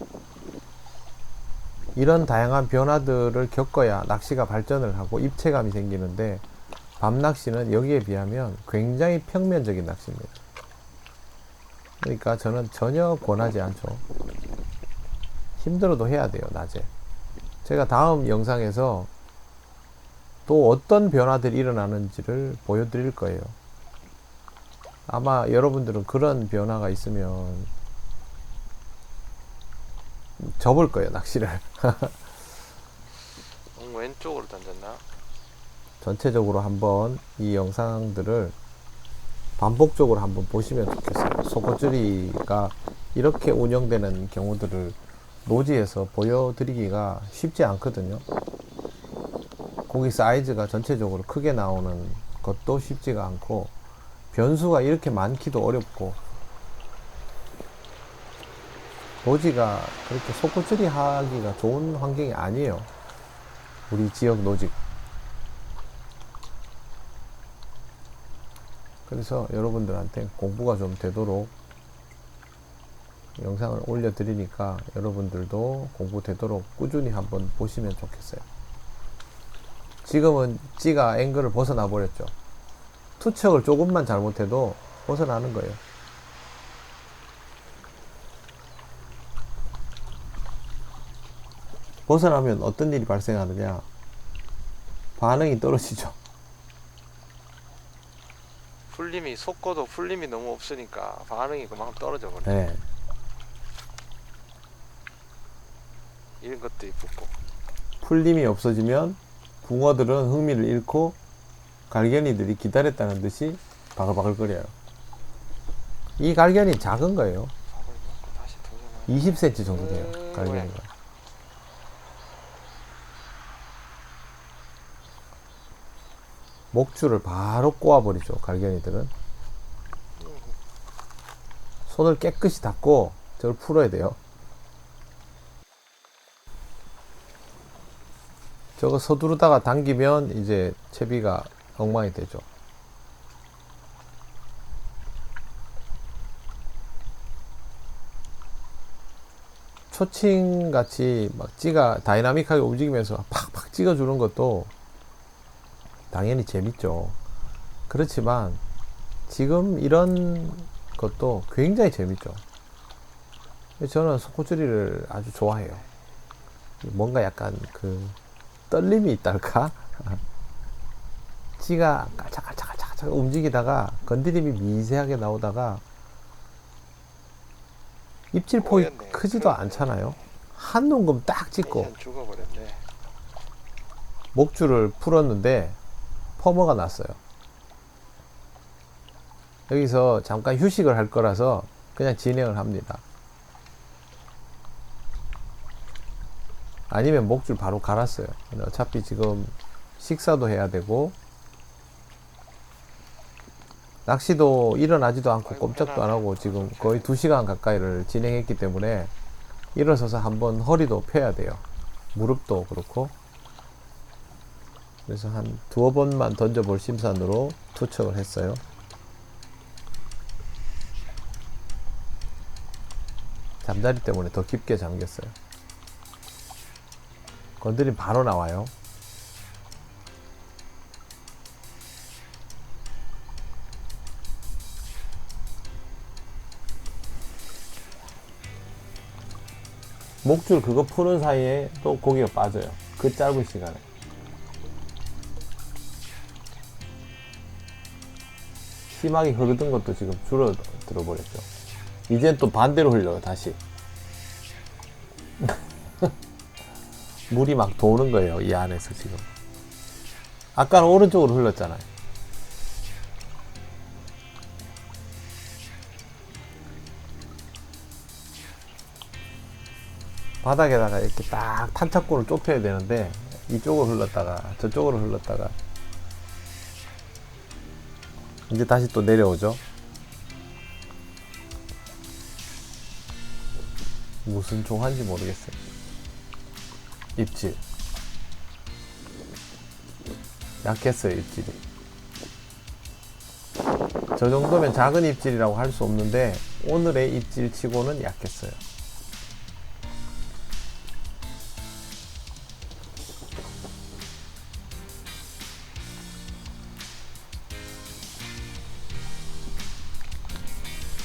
이런 다양한 변화들을 겪어야 낚시가 발전을 하고 입체감이 생기는데, 밤낚시는 여기에 비하면 굉장히 평면적인 낚시입니다. 그러니까 저는 전혀 권하지 않죠. 힘들어도 해야 돼요, 낮에. 제가 다음 영상에서 또 어떤 변화들이 일어나는지를 보여드릴 거예요. 아마 여러분들은 그런 변화가 있으면 접을 거예요, 낚시를. 왼쪽으로 던졌나? 전체적으로 한번 이 영상들을 반복적으로 한번 보시면 좋겠어요. 속어줄이가 이렇게 운영되는 경우들을 노지에서 보여드리기가 쉽지 않거든요. 고기 사이즈가 전체적으로 크게 나오는 것도 쉽지가 않고, 변수가 이렇게 많기도 어렵고, 노지가 그렇게 속구줄이 하기가 좋은 환경이 아니에요, 우리 지역 노지. 그래서 여러분들한테 공부가 좀 되도록 영상을 올려드리니까 여러분들도 공부되도록 꾸준히 한번 보시면 좋겠어요. 지금은 찌가 앵글을 벗어나 버렸죠. 투척을 조금만 잘못해도 벗어나는 거예요. 벗어나면 어떤 일이 발생하느냐? 반응이 떨어지죠. 풀림이 속고도 풀림이 너무 없으니까 반응이 그만큼 떨어져 버려. 네. 이런 것도 이쁘고. 풀림이 없어지면 붕어들은 흥미를 잃고 갈견이들이 기다렸다는 듯이 바글바글 거려요. 이 갈견이 작은 거예요. 다시 도전을. 20cm 정도 돼요, 갈견이가. 목줄을 바로 꼬아버리죠, 갈견이들은. 손을 깨끗이 닦고 저걸 풀어야 돼요. 저거 서두르다가 당기면 이제 채비가 엉망이 되죠. 초칭같이 막 찌가 다이나믹하게 움직이면서 팍팍 찍어주는 것도 당연히 재밌죠. 그렇지만 지금 이런 것도 굉장히 재밌죠. 저는 속구줄이를 아주 좋아해요. 뭔가 약간 그 떨림이 있달까? 찌가 깔짝깔짝깔짝 움직이다가 건드림이 미세하게 나오다가 입질폭이 꼬였네. 크지도 않잖아요. 한 농금 딱 찍고 텐션 죽어버렸네. 목줄을 풀었는데 퍼머가 났어요. 여기서 잠깐 휴식을 할 거라서 그냥 진행을 합니다. 아니면 목줄 바로 갈았어요. 어차피 지금 식사도 해야 되고 낚시도 일어나지도 않고 꼼짝도 안 하고 지금 거의 2시간 가까이를 진행했기 때문에 일어서서 한번 허리도 펴야 돼요. 무릎도 그렇고. 그래서 한 2번만 던져볼 심산으로 투척을 했어요. 잠자리 때문에 더 깊게 잠겼어요. 건드림 바로 나와요. 목줄 그거 푸는 사이에 또 고기가 빠져요. 그 짧은 시간에. 심하게 흐르던 것도 지금 줄어들어 버렸죠. 이젠 또 반대로 흘려요, 다시. 물이 막 도는 거예요, 이 안에서 지금. 아까는 오른쪽으로 흘렀잖아요. 바닥에다가 이렇게 딱 탄착고를 좁혀야 되는데 이쪽으로 흘렀다가 저쪽으로 흘렀다가 이제 다시 또 내려오죠. 무슨 종한지 모르겠어요. 입질 약했어요. 입질이 저 정도면 작은 입질이라고 할 수 없는데 오늘의 입질 치고는 약했어요.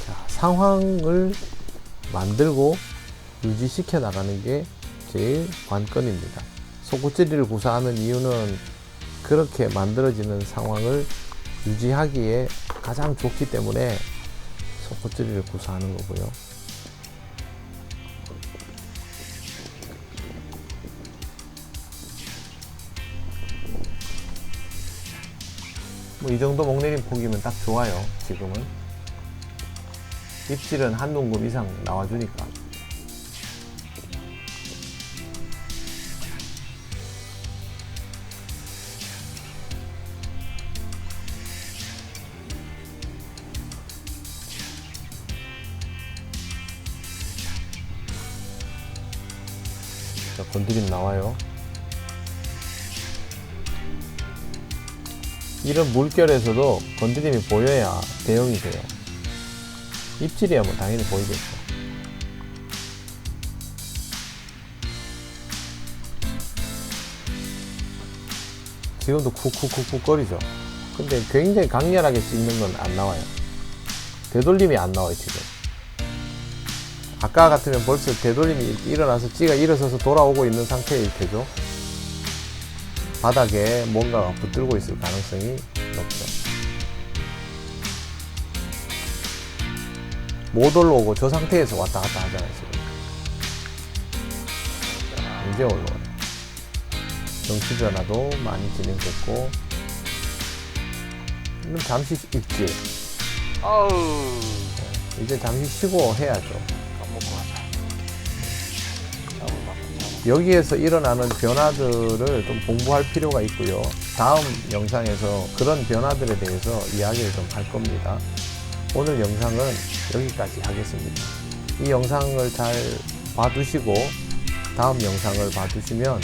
자, 상황을 만들고 유지시켜 나가는 게 제일 관건입니다. 속구찌리를 구사하는 이유는 그렇게 만들어지는 상황을 유지하기에 가장 좋기 때문에 속구찌리를 구사하는 거고요. 뭐 이 정도 목내림 폭이면 딱 좋아요. 지금은 입질은 한 동금 이상 나와주니까. 자, 건드림 나와요. 이런 물결에서도 건드림이 보여야 대응이 돼요. 입질이야 뭐 당연히 보이겠죠. 지금도 쿡쿡쿡쿡 거리죠. 근데 굉장히 강렬하게 찍는 건 안 나와요. 되돌림이 안 나와요 지금. 아까 같으면 벌써 되돌림이 일어나서 찌가 일어서서 돌아오고 있는 상태일 테죠. 바닥에 뭔가가 붙들고 있을 가능성이 높죠. 못 올라오고 저 상태에서 왔다 갔다 하잖아요 지금. 이제 올라와요. 정치 변화도 많이 진행됐고, 잠시 입질. 아우, 이제 잠시 쉬고 해야죠. 밥 먹고 가자. 여기에서 일어나는 변화들을 좀 공부할 필요가 있고요. 다음 영상에서 그런 변화들에 대해서 이야기를 좀 할 겁니다. 오늘 영상은 여기까지 하겠습니다. 이 영상을 잘 봐두시고 다음 영상을 봐두시면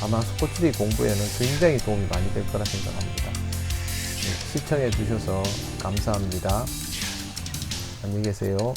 아마 속구찌리 공부에는 굉장히 도움이 많이 될 거라 생각합니다. 시청해 주셔서 감사합니다. 안녕히 계세요.